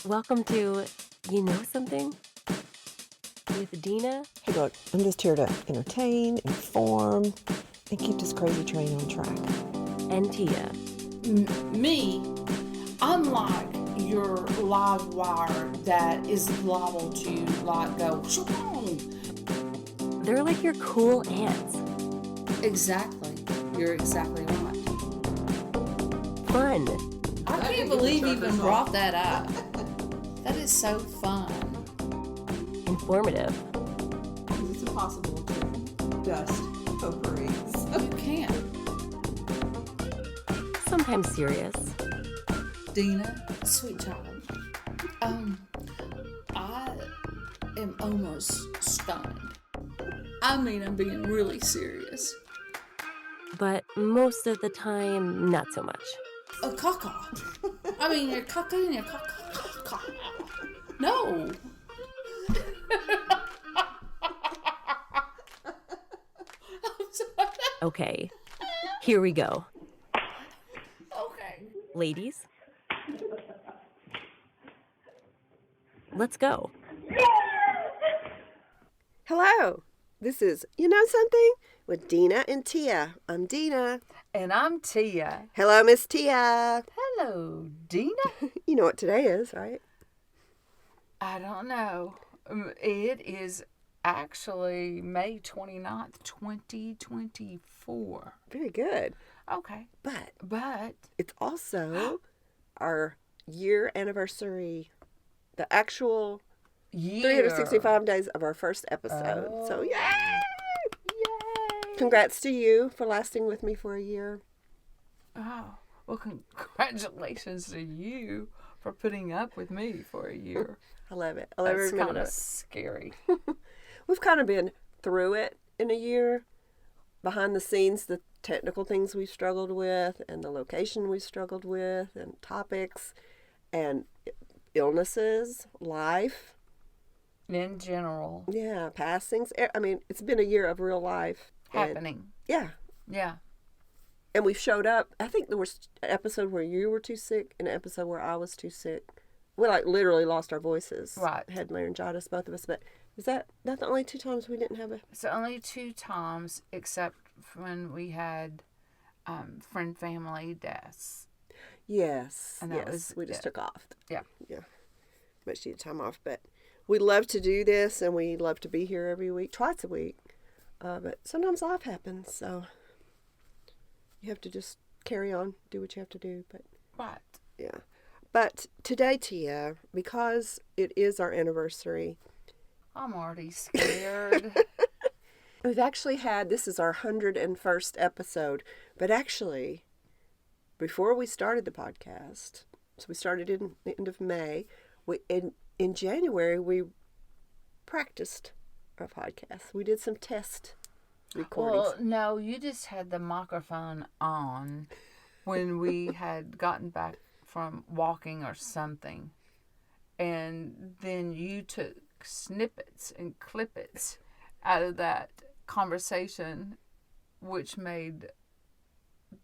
Welcome to You Know Something with Dina. Hey, look, I'm just here to entertain, inform, and keep this crazy train on track. And Tia. Me, unlike your live wire that is liable to go shoo-boom. They're like your cool aunts. Exactly. You're exactly right. Fun. I can't believe you even brought that up. That is so fun. Informative. It's impossible to dust potpourris. You can't. Sometimes serious. Dina, sweet child. I am almost stunned. I mean, I'm being really serious. But most of the time, not so much. A caca. I mean, your caca and your caca. No. I'm sorry. Okay, here we go. Okay. Ladies, let's go. Hello, this is You Know Something with Dina and Tia. I'm Dina. And I'm Tia. Hello, Miss Tia. Hello, Dina. You know what today is, right? I don't know. It is actually May 29th, 2024. Very good. Okay. But it's also our year anniversary, the actual Yeah. 365 days of our first episode. So, yay! Yay. Congrats to you for lasting with me for a year. Oh, well, congratulations to you for putting up with me for a year. I love it. I love That's every minute kind of of it. scary. We've kind of been through it in a year. Behind the scenes, the technical things we struggled with, and the location we struggled with, and topics, and illnesses, life. In general. Yeah, passings. I mean, it's been a year of real life. and- Happening. yeah. Yeah. And we've showed up. I think there was an episode where you were too sick and an episode where I was too sick. We literally lost our voices. Right. Had laryngitis, both of us. But is that the only two times we didn't have a... So only 2 times, except when we had friend family deaths. Yes. And that yes. was We just it. took off. Yeah. Yeah. Much needed time off. But we love to do this and we love to be here every week, twice a week. But sometimes life happens. So you have to just carry on, do what you have to do. But Right. yeah. But today, Tia, because it is our anniversary, I'm already scared. we've actually this is our 101st episode, but actually, before we started the podcast, so we started in the end of May, in January, we practiced our podcast. We did some test recordings. Well, no, you just had the microphone on when we had gotten back from walking or something. And then you took snippets and clippets out of that conversation, which made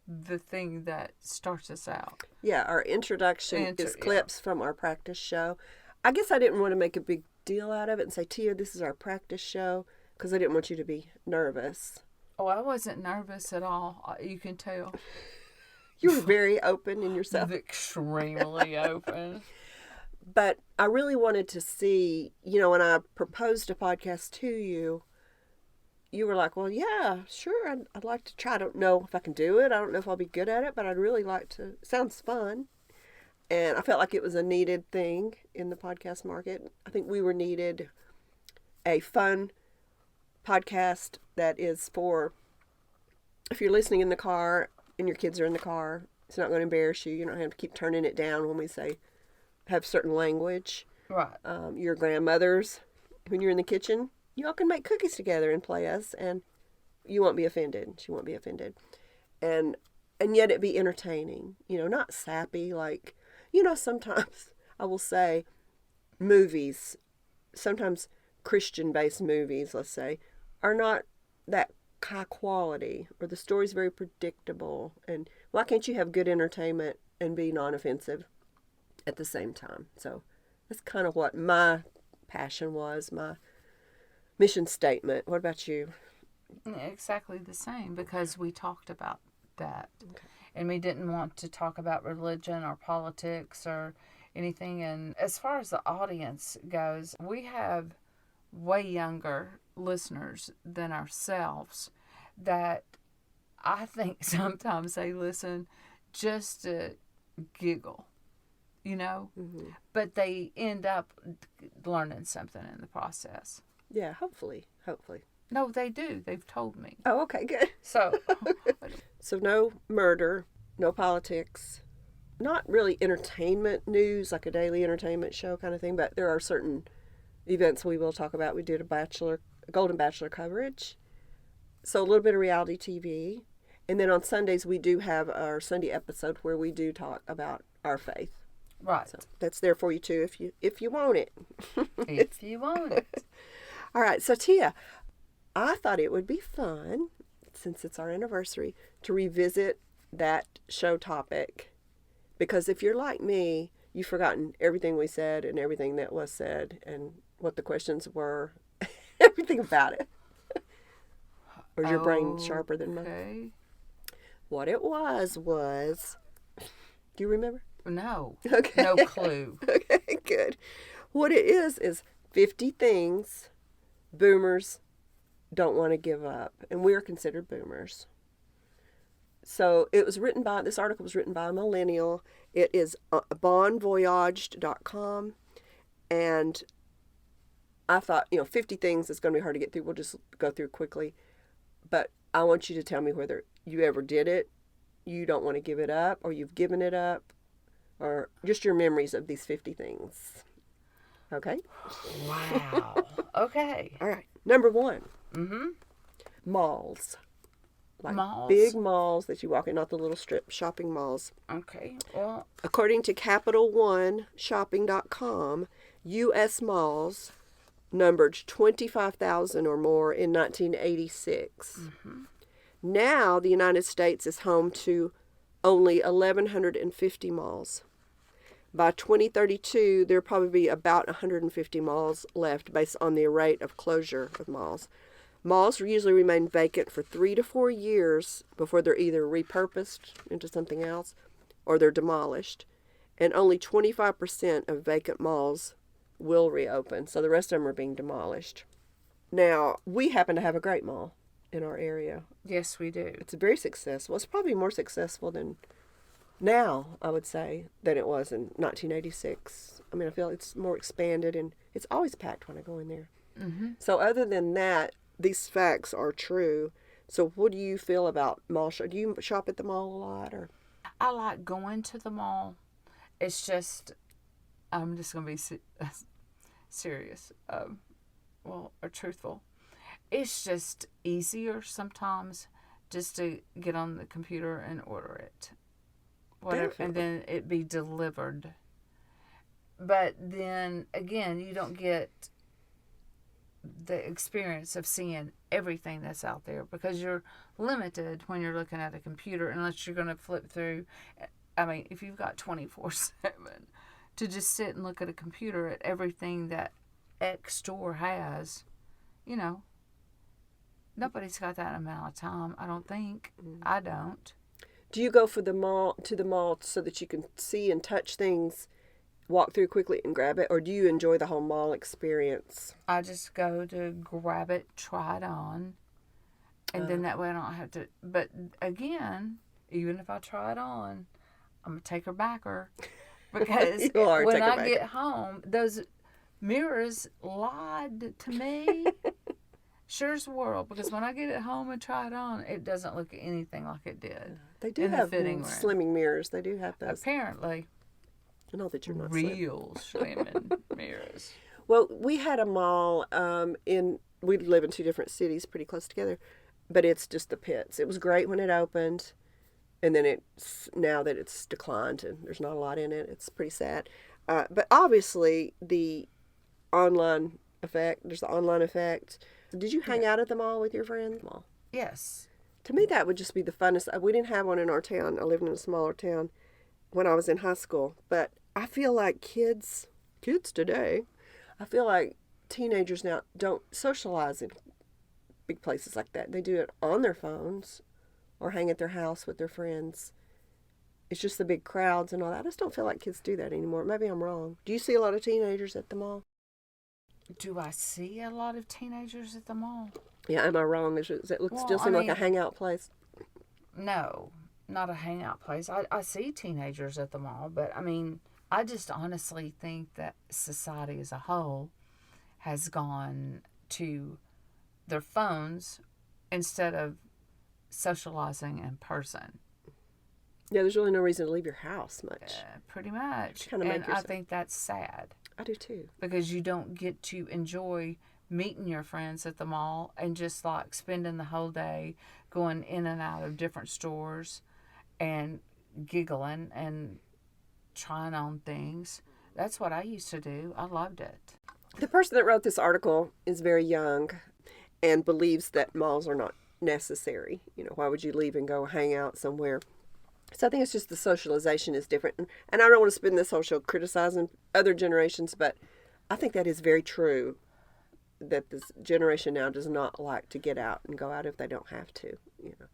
the thing that starts us out. Yeah, our introduction is clips from our practice show. I guess I didn't want to make a big deal out of it and say, Tia, this is our practice show, because I didn't want you to be nervous. Oh, I wasn't nervous at all. You can tell. You were very open in yourself. Extremely open. But I really wanted to see, when I proposed a podcast to you, you were like, well, yeah, sure, I'd like to try. I don't know if I can do it. I don't know if I'll be good at it, but I'd really like to. Sounds fun. And I felt like it was a needed thing in the podcast market. I think we were needed a fun podcast that is for, if you're listening in the car and your kids are in the car, it's not going to embarrass you. You don't have to keep turning it down when we say have certain language. Right. Your grandmothers, when you're in the kitchen, y'all can make cookies together and play us, and you won't be offended. She won't be offended. And yet it be entertaining, not sappy. Like, sometimes I will say movies, sometimes Christian-based movies, let's say, are not that high quality, or the story's very predictable. And why can't you have good entertainment and be non-offensive at the same time? So That's kind of what my passion was, my mission statement. What about you? Exactly the same, because we talked about that. And we didn't want to talk about religion or politics or anything. And as far as the audience goes, we have way younger listeners than ourselves that I think sometimes they listen just to giggle, but they end up learning something in the process. Yeah, hopefully. No, they do. They've told me. Oh, okay, good. So, So no murder, no politics, not really entertainment news, like a daily entertainment show kind of thing, but there are certain events we will talk about. We did a Golden Bachelor coverage, so a little bit of reality TV. And then on Sundays, we do have our Sunday episode where we do talk about our faith. right. So that's there for you too if you want it. If you want it. All right, so Tia, I thought it would be fun, since it's our anniversary, to revisit that show topic. Because if you're like me, you've forgotten everything we said and everything that was said and what the questions were, everything about it. Or is your brain sharper than mine? Okay. What it was, do you remember? No. Okay. No clue. Okay, good. What it is 50 things boomers don't want to give up, and we are considered boomers. So this article was written by a millennial. It is bonvoyaged.com, and I thought, 50 things is going to be hard to get through. We'll just go through quickly, but I want you to tell me whether you ever did it, you don't want to give it up, or you've given it up, or just your memories of these 50 things. Okay? Wow. Okay. All right. Number 1. Mm-hmm. Malls. Like Malls? big malls that you walk in, not the little strip shopping malls. Okay. Well, According to CapitalOneShopping.com, U.S. malls numbered 25,000 or more in 1986. mm-hmm. Now, the United States is home to only 1,150 malls. By 2032, there'll probably be about 150 malls left based on the rate of closure of malls. Malls usually remain vacant for 3 to 4 years before they're either repurposed into something else or they're demolished. And only 25% of vacant malls will reopen, so the rest of them are being demolished. Now, we happen to have a great mall in our area. yes, we do. It's very successful. It's probably more successful than now, I would say, than it was in 1986. I mean, I feel it's more expanded, and it's always packed when I go in there. Mm-hmm. So other than that, these facts are true. So what do you feel about mall shop? Do you shop at the mall a lot? Or I like going to the mall. It's just, I'm just going to be serious, or truthful. It's just easier sometimes just to get on the computer and order it. Whatever, and then it be delivered. But then again, you don't get the experience of seeing everything that's out there because you're limited when you're looking at a computer unless you're going to flip through. I mean, if you've got 24/7 to just sit and look at a computer at everything that X store has, nobody's got that amount of time. I don't think. I don't. do you go to the mall so that you can see and touch things, walk through quickly and grab it, or do you enjoy the whole mall experience? I just go to grab it, try it on, and then that way I don't have to. But again, even if I try it on, I'm going to take her backer because You are a when I taker-backer. get home, those mirrors lied to me. Sure as the world, because when I get it home and try it on, it doesn't look anything like it did. They do in the have fitting room. slimming mirrors. They do have those. Apparently, I know that you're not slim. real slimming mirrors. Well, we had a mall we live in 2 different cities pretty close together, but it's just the pits. It was great when it opened, and then now that it's declined and there's not a lot in it, it's pretty sad. But obviously there's the online effect. Did you hang out at the mall with your friends? Mall. Yes. To me, that would just be the funnest. We didn't have one in our town. I lived in a smaller town when I was in high school, but I feel like kids kids today, I feel like teenagers now don't socialize in big places like that. They do it on their phones or hang at their house with their friends. It's just the big crowds and all that. I just don't feel like kids do that anymore. Maybe I'm wrong. Do you see a lot of teenagers at the mall? Do I see a lot of teenagers at the mall? Yeah, am I wrong? Does it Well, still I seem like a mean- hangout place? No, not a hangout place. I see teenagers at the mall, but I mean, I just honestly think that society as a whole has gone to their phones instead of socializing in person. Yeah, there's really no reason to leave your house much. Pretty much. Kinda make And I yourself- think that's sad I do too. because you don't get to enjoy meeting your friends at the mall and just like spending the whole day going in and out of different stores and giggling and trying on things. That's what I used to do. I loved it. The person that wrote this article is very young and believes that malls are not necessary. You know, why would you leave and go hang out somewhere? So I think it's just the socialization is different. And I don't want to spend this whole show criticizing other generations, but I think that is very true, that this generation now does not like to get out and go out if they don't have to. You know,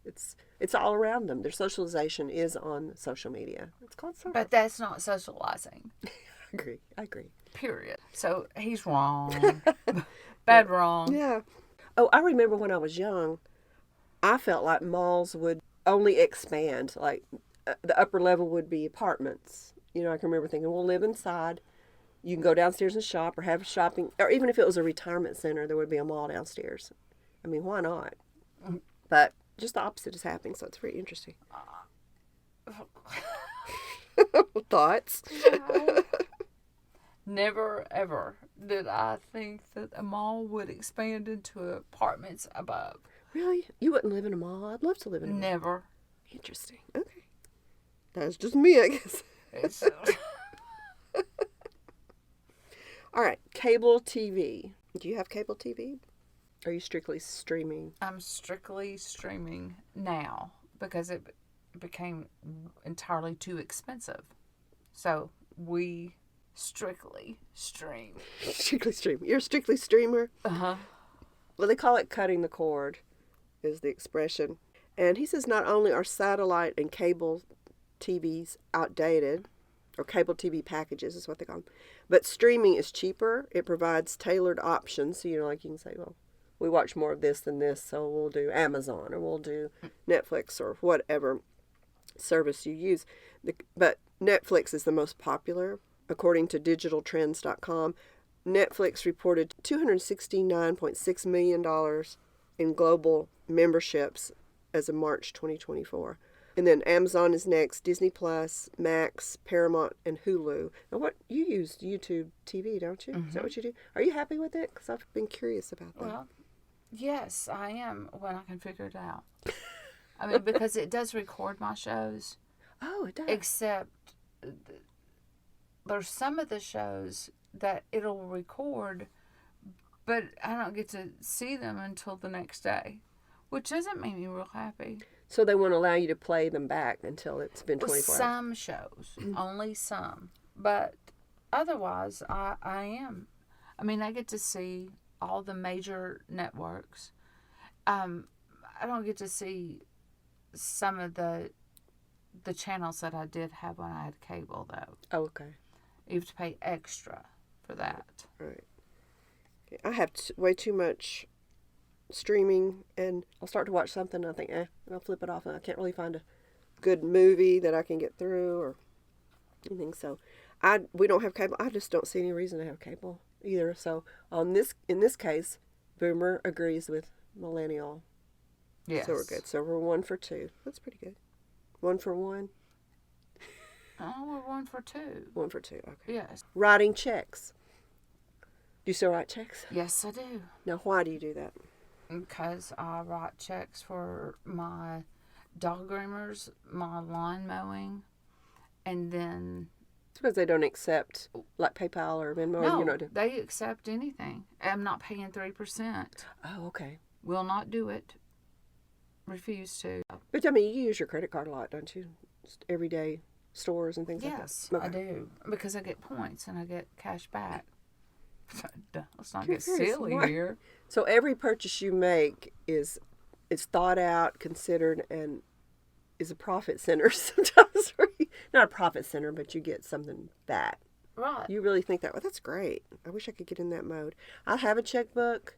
it's all around them. Their socialization is on social media. It's called social. But that's not socializing. I agree. Period. So he's wrong. Bad wrong. Yeah. Oh, I remember when I was young, I felt like malls would only expand. Like the upper level would be apartments. You know, I can remember thinking, we'll live inside. You can go downstairs and shop or have shopping. Or even if it was a retirement center, there would be a mall downstairs. I mean, why not? But just the opposite is happening, so it's very interesting. Thoughts? Never ever did I think that a mall would expand into apartments above. Really? You wouldn't live in a mall? I'd love to live in a mall. Never. Interesting. Okay. That's just me, I guess. It's, All right. Cable TV. Do you have cable TV? Are you strictly streaming? I'm strictly streaming now because it became entirely too expensive. So we strictly stream. Strictly stream. You're a strictly streamer? Uh-huh. Well, they call it cutting the cord, is the expression. And he says not only are satellite and cable TVs outdated, or cable TV packages is what they call them, but streaming is cheaper. It provides tailored options. So, you know, like you can say, well, we watch more of this than this, so we'll do Amazon or we'll do Netflix or whatever service you use. But Netflix is the most popular. According to digitaltrends.com, Netflix reported $269.6 million in global memberships as of March 2024. And then Amazon is next, Disney Plus, Max, Paramount, and Hulu. Now, what you use YouTube TV, don't you? Is that what you do? Are you happy with it? Because I've been curious about that. Well, yes, I am when I can figure it out. I mean, because it does record my shows, Oh, it does. except there's some of the shows that it'll record, but I don't get to see them until the next day, which doesn't make me real happy. So they won't allow you to play them back until it's been Well, 24 hours. some shows, only some, but otherwise, I am. I mean, I get to see all the major networks. I don't get to see some of the channels that I did have when I had cable, though. Oh, okay. You have to pay extra for that. Right. Okay. I have way too much streaming, and I'll start to watch something and I think, and I'll flip it off, and I can't really find a good movie that I can get through or anything. So we don't have cable. I just don't see any reason to have cable either. So in this case, Boomer agrees with Millennial. Yes. So we're good. So we're 1 for 2. That's pretty good. 1 for 1. Oh, we're 1 for 2. 1 for 2. Okay. Yes. Writing checks. Do you still write checks? Yes, I do. Now, why do you do that? Because I write checks for my dog groomers, my lawn mowing, and then It's because they don't accept like PayPal or Venmo. no, You're not doing. they accept anything. I'm not paying 3%. Oh, okay. Will not do it. Refuse to. But I mean, you use your credit card a lot, don't you? Just every day. stores and things Yes, like that? I do. Because I get points and I get cash back. Let's not You're get very silly smart. here. So every purchase you make is thought out, considered, and is a profit center sometimes. Not a profit center, but you get something back. Right. You really think that? Well, that's great. I wish I could get in that mode. I have a checkbook.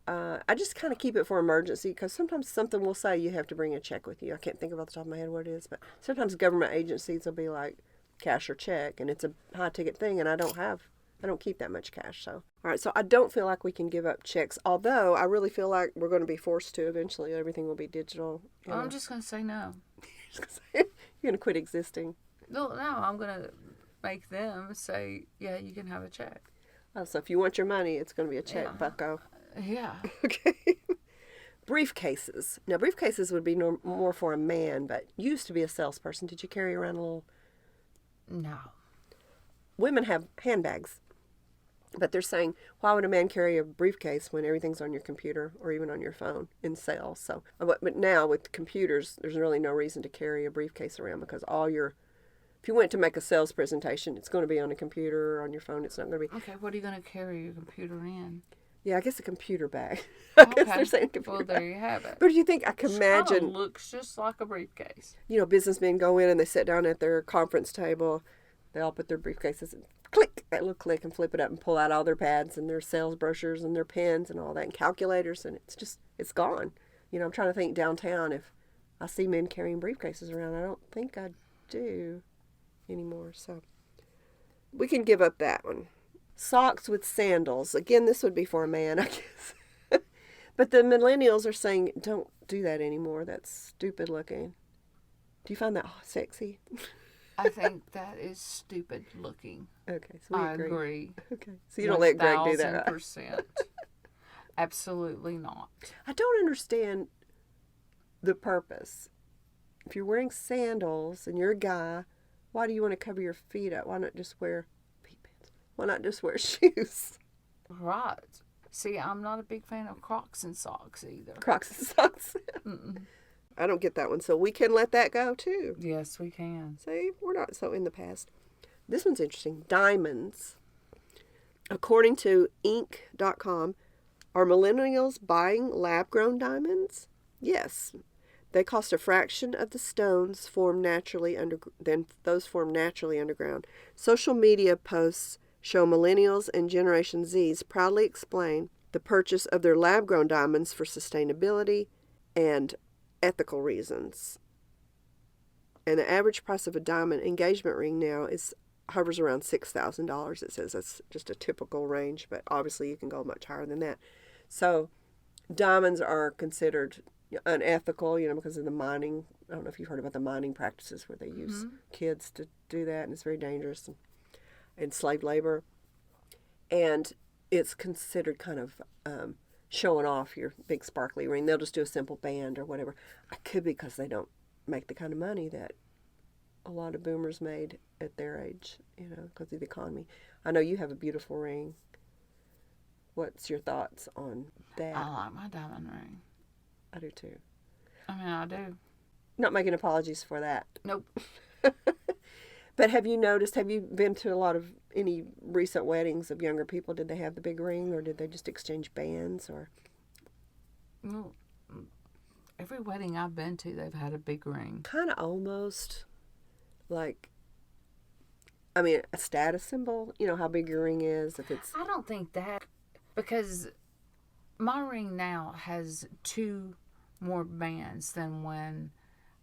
I just kind of keep it for emergency because sometimes something will say you have to bring a check with you. I can't think of off the top of my head what it is, but sometimes government agencies will be like cash or check, and it's a high ticket thing, and I don't keep that much cash. So, all right. So I don't feel like we can give up checks, although I really feel like we're going to be forced to eventually. Everything will be digital. Well, I'm just going to say no. You're going to quit existing. No, I'm going to make them say, yeah, you can have a check. Oh, so if you want your money, it's going to be a check, Yeah. bucko. Yeah. Okay. Briefcases. Now, briefcases would be more for a man, but you used to be a salesperson. Did you carry around a little... No. Women have handbags, but they're saying, why would a man carry a briefcase when everything's on your computer or even on your phone in sales? So, but now with computers, there's really no reason to carry a briefcase around because if you went to make a sales presentation, it's going to be on a computer or on your phone. It's not going to be... Okay, what are you going to carry your computer in? Yeah, I guess a computer bag. I guess Okay. they're saying computer Well, bag. there you have it. But do you think I can imagine... Kinda looks just like a briefcase. Businessmen go in and they sit down at their conference table. They all put their briefcases and click, that little click, and flip it up and pull out all their pads and their sales brochures and their pens and all that and calculators, and it's gone. I'm trying to think downtown if I see men carrying briefcases around. I don't think I do anymore. So we can give up that one. Socks with sandals. Again, this would be for a man, I guess. But the millennials are saying, don't do that anymore. That's stupid looking. Do you find that sexy? I think that is stupid looking. Okay, so we I agree. Okay, so you don't let Greg do that, right? 1000%. Absolutely not. I don't understand the purpose. If you're wearing sandals and you're a guy, why do you want to cover your feet up? Why not just wear feet pants? Why not just wear shoes? Right. See, I'm not a big fan of Crocs and socks either. Crocs and socks. Mm-mm. I don't get that one, so we can let that go too. Yes, we can. See, we're not so in the past. This one's interesting. Diamonds. According to Inc.com, are millennials buying lab-grown diamonds? Yes. They cost a fraction of the stones formed naturally than those formed naturally underground. Social media posts show millennials and Generation Zs proudly explain the purchase of their lab-grown diamonds for sustainability and ethical reasons. And the average price of a diamond engagement ring now hovers around $6,000. It says that's just a typical range, but obviously you can go much higher than that. So diamonds are considered unethical, because of the mining. I don't know if you've heard about the mining practices where they use kids to do that, and it's very dangerous and slave labor. And it's considered kind of showing off your big sparkly ring. They'll just do a simple band or whatever. It could be because they don't make the kind of money that a lot of boomers made at their age, because of the economy. I know you have a beautiful ring. What's your thoughts on that? I like my diamond ring. I do too. I do. Not making apologies for that. Nope. But have you been to any recent weddings of younger people? Did they have the big ring, or did they just exchange bands, or? Well, every wedding I've been to, they've had a big ring. Kind of almost a status symbol. You know how big your ring is. If it's, I don't think that, because my ring now has 2 more bands than when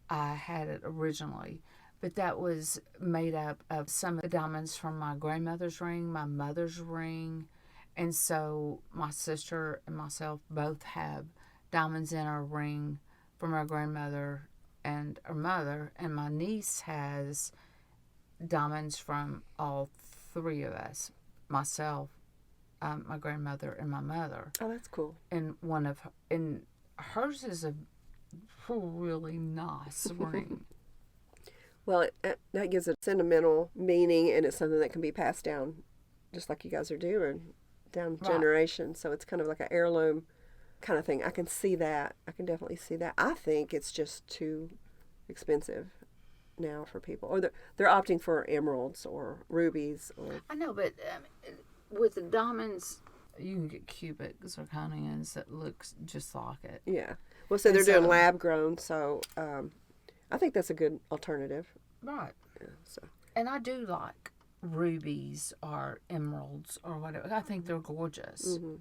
I had it originally. But that was made up of some of the diamonds from my grandmother's ring, my mother's ring. And so my sister and myself both have diamonds in our ring from our grandmother and our mother. And my niece has diamonds from all 3 of us, myself, my grandmother, and my mother. oh, that's cool. And hers is a really nice ring. Well, that gives it sentimental meaning, and it's something that can be passed down, just like you guys are doing, down Right. generations. So it's kind of like an heirloom kind of thing. I can see that. I can definitely see that. I think it's just too expensive. now for people, or they're opting for emeralds or rubies or. I know, but with the diamonds, you can get cubic zirconians that looks just like it. Yeah. Well, so they're doing lab grown, so I think that's a good alternative. Right. Yeah, so. And I do like rubies or emeralds or whatever. I think they're gorgeous. Mm-hmm.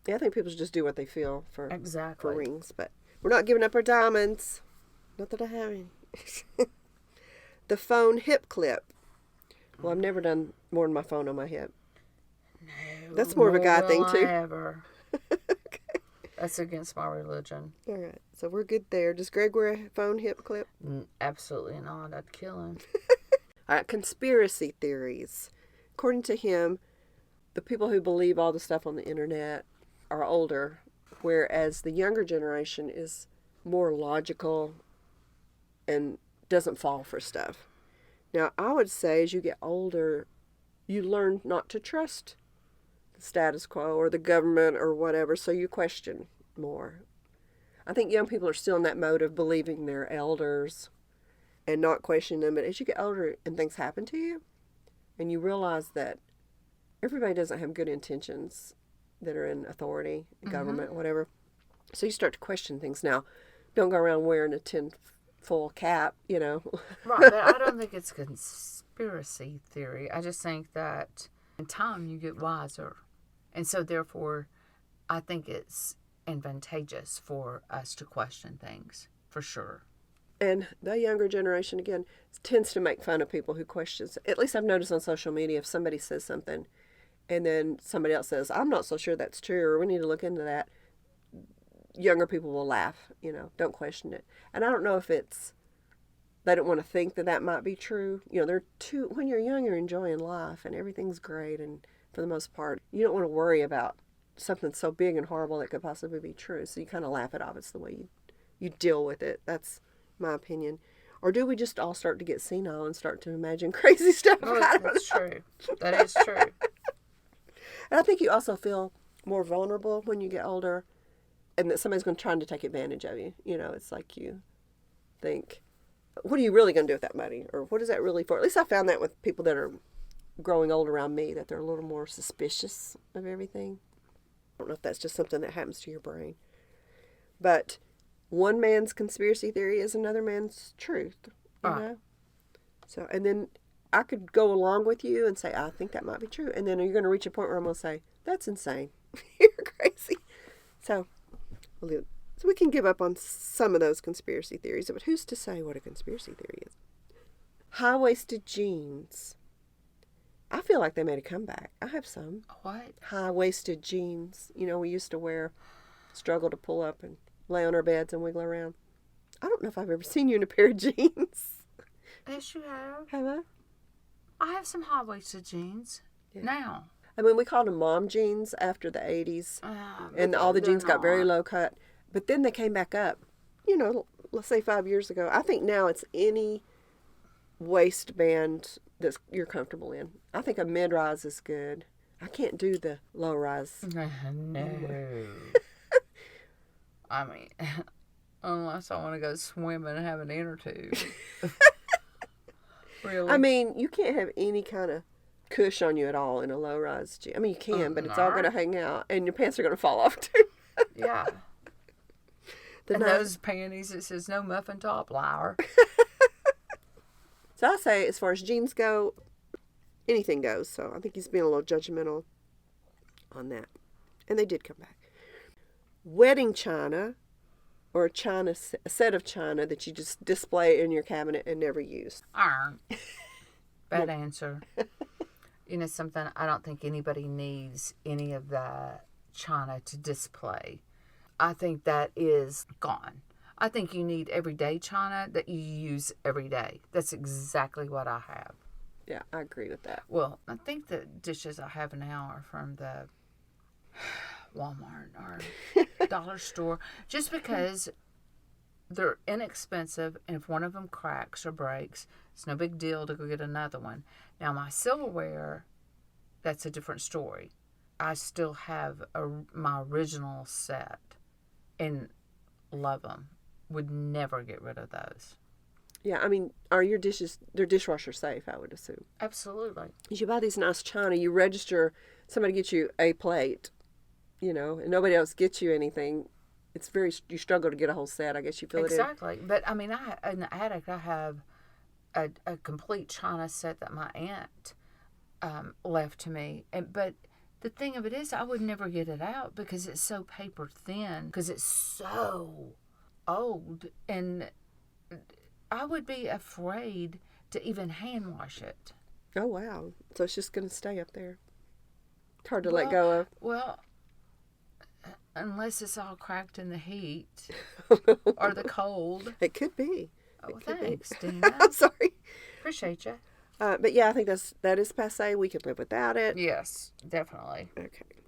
Yeah, I think people should just do what they feel for rings, but we're not giving up our diamonds. Not that I have any. The phone hip clip. Well, I've never done more than my phone on my hip. No. That's more of a guy thing too. Ever. Okay. That's against my religion. All right, so we're good there. Does Greg wear a phone hip clip? Absolutely not. I'd kill him. All right, conspiracy theories. According to him, the people who believe all the stuff on the internet are older, whereas the younger generation is more logical and doesn't fall for stuff. Now, I would say as you get older, you learn not to trust the status quo or the government or whatever, so you question more. I think young people are still in that mode of believing their elders and not questioning them. But as you get older and things happen to you, and you realize that everybody doesn't have good intentions that are in authority, government, whatever. So you start to question things. Now, don't go around wearing a tin-foil cap, you know. Right, but I don't think it's conspiracy theory. I just think that in time you get wiser. And so therefore, I think it's advantageous for us to question things, for sure. And the younger generation, again, tends to make fun of people who question. At least I've noticed on social media, if somebody says something and then somebody else says, I'm not so sure that's true, or we need to look into that, younger people will laugh, you know, don't question it. And I don't know if it's, they don't want to think that might be true. You know, when you're young, you're enjoying life and everything's great. And for the most part, you don't want to worry about something so big and horrible that could possibly be true. So you kind of laugh it off. It's the way you deal with it. That's my opinion. Or do we just all start to get senile and start to imagine crazy stuff? Well, that's true. That is true. And I think you also feel more vulnerable when you get older, and that somebody's going to try to take advantage of you. You know, it's like you think, what are you really going to do with that money? Or what is that really for? At least I found that with people that are growing old around me, that they're a little more suspicious of everything. I don't know if that's just something that happens to your brain. But one man's conspiracy theory is another man's truth, you know? So, and then I could go along with you and say, I think that might be true. And then you're going to reach a point where I'm going to say, that's insane. You're crazy. So we can give up on some of those conspiracy theories. But who's to say what a conspiracy theory is? High-waisted jeans. I feel like they made a comeback. I have some. What? High-waisted jeans. You know, we used to struggle to pull up and lay on our beds and wiggle around. I don't know if I've ever seen you in a pair of jeans. Yes, you have. Have I? I have some high-waisted jeans now. I mean, we called them mom jeans after the 80s. And all the jeans got very low cut. But then they came back up, you know, let's say 5 years ago. I think now it's any waistband that you're comfortable in. I think a mid-rise is good. I can't do the low-rise. No. I mean, unless I want to go swimming and have an inner tube. Really? I mean, you can't have any kind of cush on you at all in a low-rise jean. I mean, you can, but it's all going to hang out, and your pants are going to fall off, too. Yeah. And those panties, it says no muffin top, liar. So I say, as far as jeans go, anything goes. So I think he's being a little judgmental on that. And they did come back. Wedding china, or a set of china that you just display in your cabinet and never use. Iron. Bad answer. You know something? I don't think anybody needs any of the china to display. I think that is gone. I think you need everyday china that you use every day. That's exactly what I have. Yeah, I agree with that. Well, I think the dishes I have now are from the Walmart or dollar store, just because they're inexpensive, and if one of them cracks or breaks, it's no big deal to go get another one. Now, my silverware, that's a different story. I still have my original set and love them. Would never get rid of those. Yeah, I mean, are your dishes, they're dishwasher safe, I would assume. Absolutely. You buy these nice china, you register, somebody gets you a plate, and nobody else gets you anything. It's you struggle to get a whole set. I guess you fill it in. Exactly. But I mean, in the attic, I have a complete china set that my aunt left to me. But the thing of it is, I would never get it out because it's so paper thin, because it's so old. And I would be afraid to even hand wash it. Oh, wow. So it's just going to stay up there. It's hard to let go of. Well, unless it's all cracked in the heat or the cold. It could be. Oh, thanks, Dina. I'm sorry. Appreciate you. But yeah, I think that is passé. We could live without it. Yes, definitely. Okay.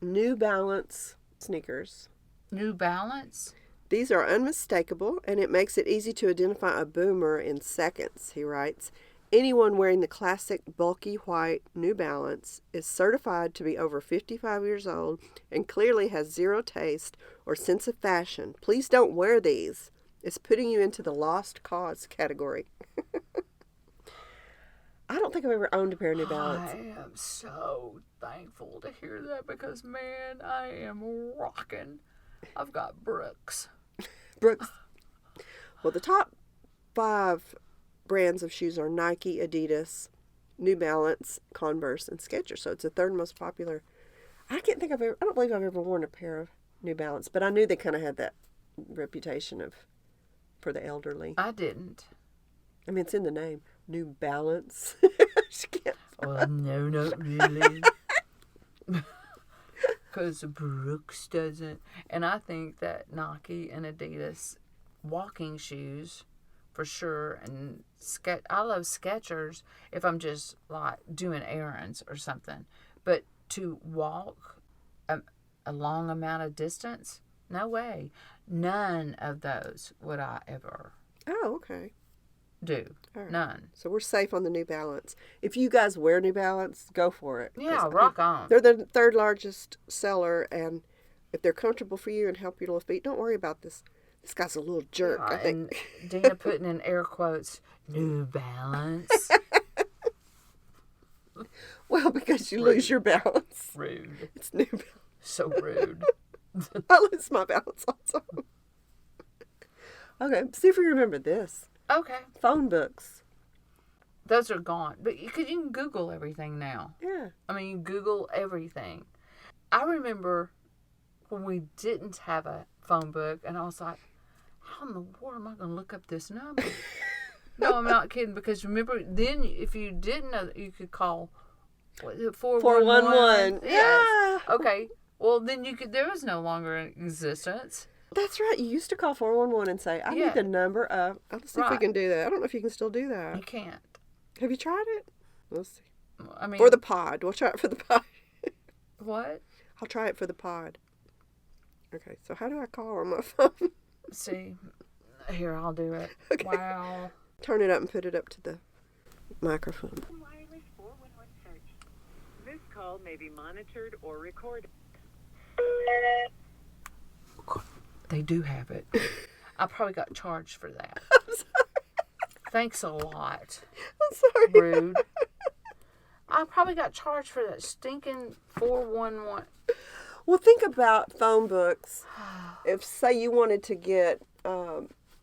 New Balance sneakers. New Balance? These are unmistakable, and it makes it easy to identify a boomer in seconds, he writes. Anyone wearing the classic bulky white New Balance is certified to be over 55 years old and clearly has zero taste or sense of fashion. Please don't wear these. It's putting you into the lost cause category. I don't think I've ever owned a pair of New Balance. I am so thankful to hear that because, man, I am rocking. I've got Brooks. Brooks. Well, the top 5 brands of shoes are Nike, Adidas, New Balance, Converse, and Skechers. So it's the third most popular. I don't believe I've ever worn a pair of New Balance, but I knew they kind of had that reputation for the elderly. I didn't. I mean, it's in the name, New Balance. She can't. Well, no, not really. Because Brooks doesn't. And I think that Nike and Adidas walking shoes, for sure, and I love Skechers if I'm just like doing errands or something. But to walk a long amount of distance, no way. None of those would I ever Oh, okay. do. All right. None. So we're safe on the New Balance. If you guys wear New Balance, go for it. Yeah, rock on. They're the third largest seller, and if they're comfortable for you and help your little feet, don't worry about this. This guy's a little jerk, I think. And Dina putting in air quotes, New Balance. Well, because you lose your balance. Rude. It's New Balance. So rude. I lose my balance all the time. Okay, see if we remember this. Okay. Phone books. Those are gone. But you can Google everything now. Yeah. I mean, you Google everything. I remember when we didn't have a phone book, and I was like, how in the world am I going to look up this number? No, I'm not kidding, because remember, then if you didn't know that, you could call, what is it, 411? 411. Yeah. Okay. Well, then there was no longer in existence. That's right. You used to call 411 and say, I need the number of. Let's see if we can do that. I don't know if you can still do that. You can't. Have you tried it? Let's see. I mean, for the pod. We'll try it for the pod. What? I'll try it for the pod. Okay, so how do I call on my phone? See, here, I'll do it. Okay. Wow. Turn it up and put it up to the microphone. Wireless 411 search. This call may be monitored or recorded. They do have it. I probably got charged for that. I'm sorry. Thanks a lot. I'm sorry. Rude. I probably got charged for that stinking 411. Well, think about phone books. If, say, you wanted to get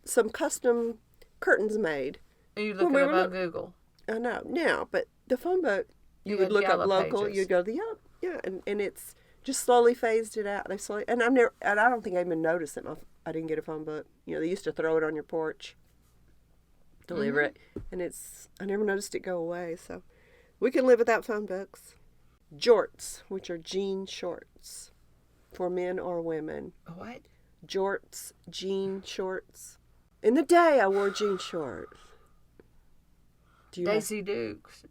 some custom curtains made. You look it up on Google. I know. Now, but the phone book, you would had look up Yellow local. Pages. You'd go to the Yellow. Yeah, and it's just slowly phased it out. They slowly, and I don't think I even noticed that I didn't get a phone book. They used to throw it on your porch, deliver it, and I never noticed it go away. So we can live without phone books. Jorts, which are jean shorts for men or women. What? Jorts, jean shorts. In the day, I wore jean shorts. Do you Daisy Dukes.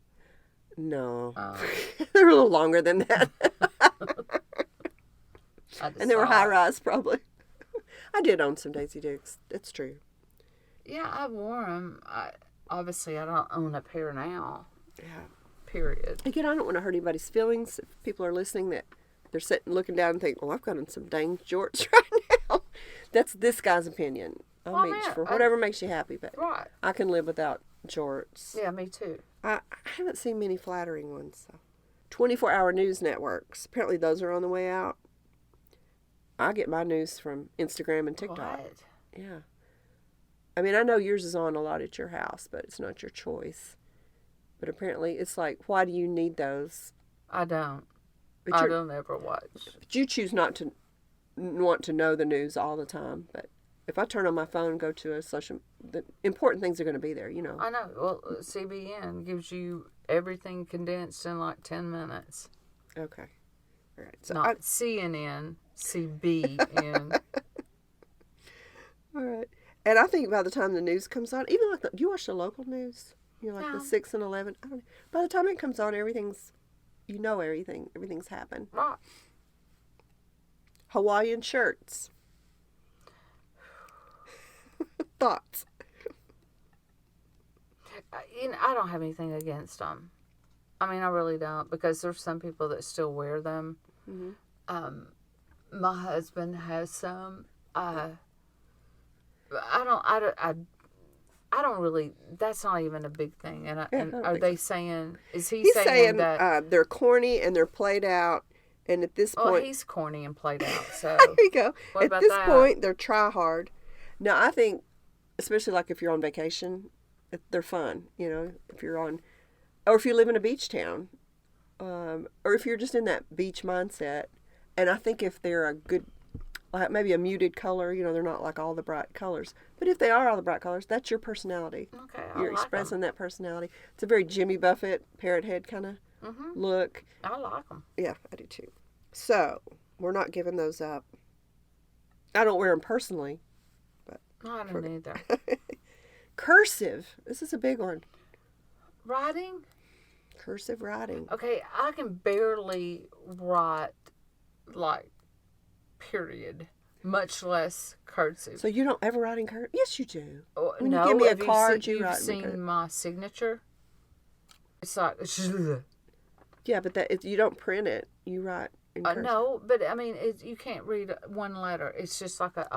No. Oh. They were a little longer than that. And they were high rise, probably. I did own some Daisy Dukes. That's true. Yeah, I wore them. Obviously, I don't own a pair now. Yeah. Period. Again, I don't want to hurt anybody's feelings. If people are listening that they're sitting looking down and think, well, I've got on some dang jorts right now. That's this guy's opinion. I'll Well, I meet mean, you for whatever makes you happy, but Right. I can live without shorts. Yeah, me too. I haven't seen many flattering ones. So. 24-hour news networks. Apparently those are on the way out. I get my news from Instagram and TikTok. What? Yeah. I mean, I know yours is on a lot at your house, but it's not your choice. But apparently it's like, why do you need those? I don't. But I don't ever watch. But you choose not to want to know the news all the time. But if I turn on my phone and go to a social, the important things are going to be there, you know. I know. Well, CBN gives you everything condensed in like 10 minutes. Okay. All right. So Not CNN, CBN. all right. And I think by the time the news comes on, even like do you watch the local news? You know, like No. the 6 and 11. I don't, by the time it comes on, everything's everything's happened. Right. Hawaiian shirts. Thoughts? I don't have anything against them. I mean, I really don't, because there's some people that still wear them. Mm-hmm. My husband has some. I don't really. That's not even a big thing. And, I and don't are think they saying? Is he He's saying that? they're corny and they're played out, and at this Well, point, he's corny and played out. So there you go. What At about this that? point, they're try hard. Now, I think, especially like if you're on vacation, they're fun. You know, if you're on, or if you live in a beach town, or if you're just in that beach mindset. And I think if they're a good, like maybe a muted color, you know, they're not like all the bright colors. But if they are all the bright colors, that's your personality. Okay, You're expressing that personality. It's a very Jimmy Buffett, parrot head kind of look. I like them. Yeah, I do too. So, we're not giving those up. I don't wear them personally. I don't either. Cursive. This is a big one. Writing? Cursive writing. Okay, I can barely write, like, period, much less cursive. So you don't ever write in cursive? Yes, you do. Oh, When no, you give me a have card, you you've write in seen cursive. my signature? It's like, Yeah, but you don't print it. You write in cursive. no, but I mean, you can't read one letter. It's just like a.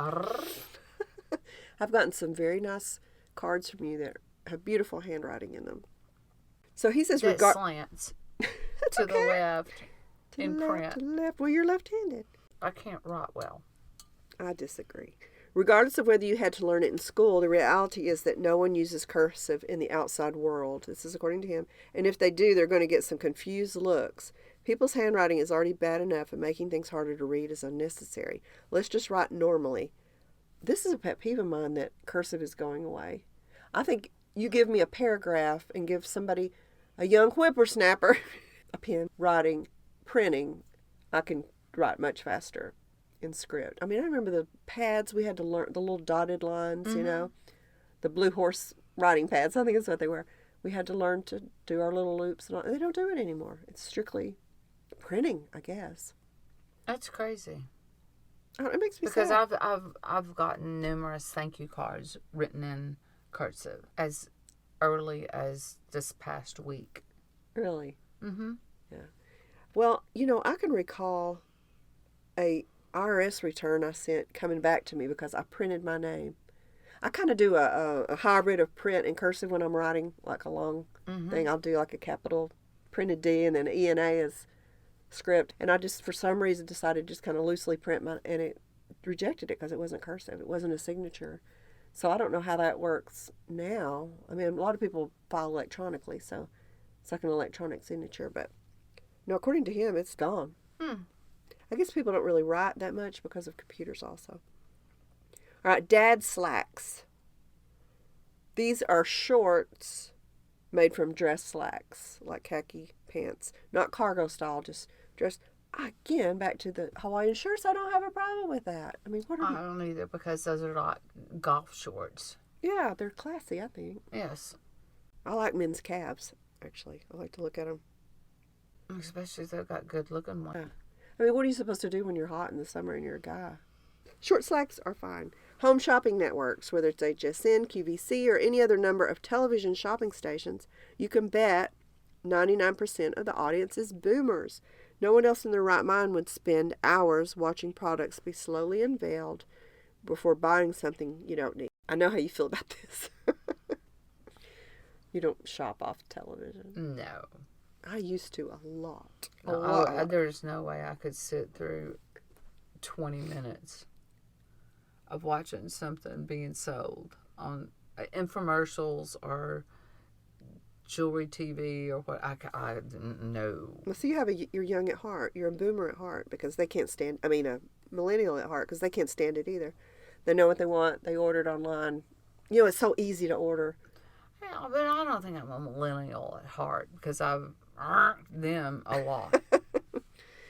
I've gotten some very nice cards from you that have beautiful handwriting in them. So he says, That slants That's to okay. the left To in the left, print. to the left. Well, you're left-handed. I can't write well. I disagree. Regardless of whether you had to learn it in school, the reality is that no one uses cursive in the outside world. This is according to him. And if they do, they're going to get some confused looks. People's handwriting is already bad enough, and making things harder to read is unnecessary. Let's just write normally. This is a pet peeve of mine, that cursive is going away. I think you give me a paragraph and give somebody, a young whippersnapper, a pen, writing, printing, I can write much faster in script. I mean, I remember the pads we had to learn, the little dotted lines, you know, the blue horse writing pads, I think that's what they were. We had to learn to do our little loops, and all. They don't do it anymore. It's strictly printing, I guess. That's crazy. It makes me Because sad. I've gotten numerous thank you cards written in cursive as early as this past week. Really? Mm-hmm. Yeah. Well, you know, I can recall a IRS return I sent coming back to me because I printed my name. I kind of do a hybrid of print and cursive when I'm writing like a long thing. I'll do like a capital printed D and then ENA as script. And I just, for some reason, decided to just kind of loosely print and it rejected it because it wasn't cursive. It wasn't a signature. So I don't know how that works now. I mean, a lot of people file electronically, so it's like an electronic signature. But no, according to him, it's gone. I guess people don't really write that much because of computers also. All right, dad slacks. These are shorts made from dress slacks, like khaki pants. Not cargo style, just dress. Again, back to the Hawaiian shirts, I don't have a problem with that. I mean, what are I don't either, because those are like golf shorts. Yeah, they're classy, I think. Yes. I like men's calves, actually. I like to look at them. Especially if they've got good looking ones. I mean, what are you supposed to do when you're hot in the summer and you're a guy? Short slacks are fine. Home shopping networks, whether it's HSN, QVC, or any other number of television shopping stations, you can bet 99% of the audience is boomers. No one else in their right mind would spend hours watching products be slowly unveiled before buying something you don't need. I know how you feel about this. You don't shop off television. No. I used to a lot. A No, lot. there's no way I could sit through 20 minutes of watching something being sold on infomercials or jewelry TV or what. I no. Well, see, you're young at heart. You're a boomer at heart because they can't stand. I mean, a millennial at heart because they can't stand it either. They know what they want. They order it online. You know, it's so easy to order. Yeah, but I don't think I'm a millennial at heart because I've earned them a lot.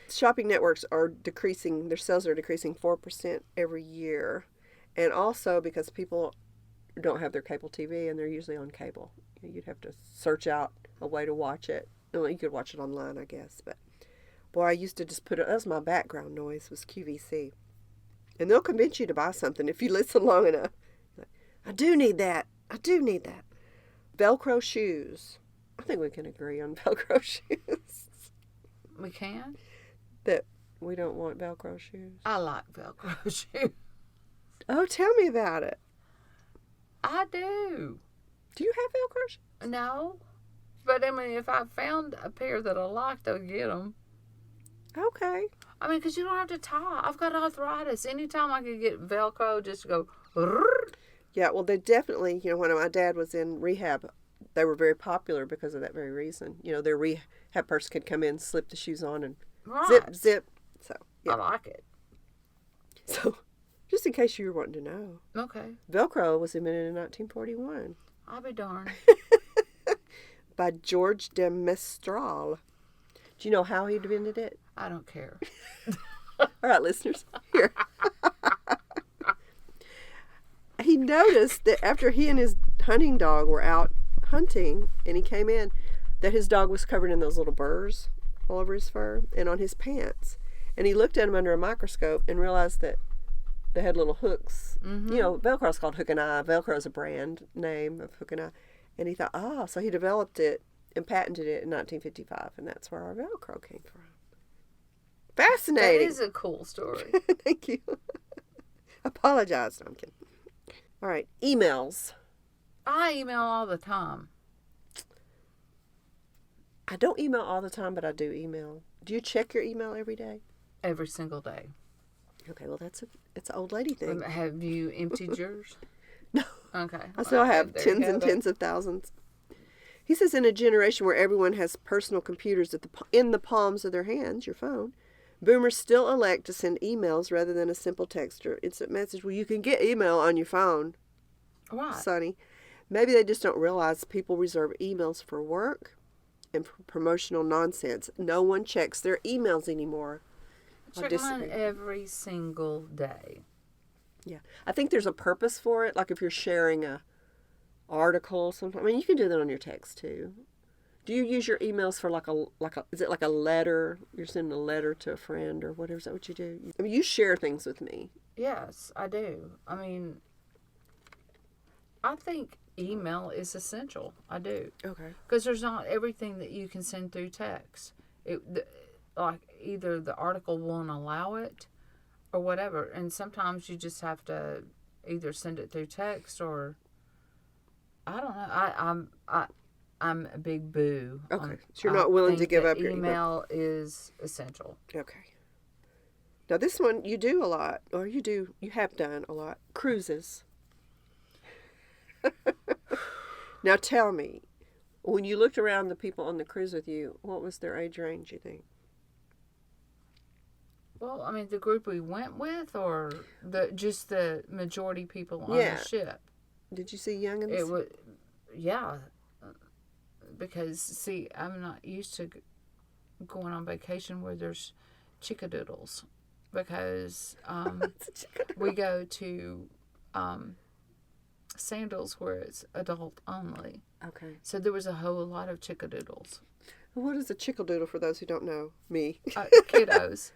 Shopping networks are decreasing. Their sales are decreasing 4% every year, and also because people don't have their cable TV and they're usually on cable. You'd have to search out a way to watch it. Well, you could watch it online, I guess. But boy, I used to just put it. That was my background noise. Was QVC, and they'll convince you to buy something if you listen long enough. I do need that. I do need that. Velcro shoes. I think we can agree on Velcro shoes. We can? That we don't want Velcro shoes. I like Velcro shoes. Oh, tell me about it. I do. Do you have Velcro shoes? No. But I mean, if I found a pair that I liked, I'll get them. Okay. I mean, because you don't have to tie. I've got arthritis. Anytime I could get Velcro, just go. Rrr. Yeah, well, they definitely, when my dad was in rehab, they were very popular because of that very reason. Their rehab person could come in, slip the shoes on, and Right. zip. So, yeah. I like it. So, just in case you were wanting to know, Okay. Velcro was invented in 1941 I'll be darned. by George de Mestral. Do you know how he invented it? I don't care. All right, listeners, here. He noticed that after he and his hunting dog were out hunting and he came in, that his dog was covered in those little burrs all over his fur and on his pants. And he looked at them under a microscope and realized that they had little hooks. Mm-hmm. Velcro's called Hook and Eye. Velcro's a brand name of Hook and Eye. And he thought, so he developed it and patented it in 1955, and that's where our Velcro came from. Fascinating. That is a cool story. Thank you. Apologize. No, I'm kidding. All right, emails. I email all the time. I don't email all the time, but I do email. Do you check your email every day? Every single day. Okay, well, it's an old lady thing. Have you emptied yours? No. Okay. I still have there you tens and go. tens of thousands. He says in a generation where everyone has personal computers in the palms of their hands, your phone, boomers still elect to send emails rather than a simple text or instant message. Well, you can get email on your phone, Right. Sonny. Maybe they just don't realize people reserve emails for work and for promotional nonsense. No one checks their emails anymore. I Check mine disagree. every single day. Yeah, I think there's a purpose for it. Like if you're sharing a article, sometimes. I mean, you can do that on your text too. Do you use your emails for is it like a letter? You're sending a letter to a friend or whatever. Is that what you do? I mean, you share things with me. Yes, I do. I mean, I think email is essential. I do. Okay. Because there's not everything that you can send through text. Like either the article won't allow it or whatever. And sometimes you just have to either send it through text or I don't know. I'm a big boo. Okay. So you're not willing to think give that up your email. email is essential. Okay. Now this one you do a lot, or you have done a lot. Cruises. Now tell me, when you looked around the people on the cruise with you, what was their age range, you think? Well, I mean, the group we went with, or just the majority people on Yeah. the ship. Did you see youngins? It was, yeah, because see, I'm not used to going on vacation where there's chickadoodles, because we go to Sandals where it's adult only. Okay. So there was a whole lot of chickadoodles, What is a chickle-doodle for those who don't know? Me. kiddos.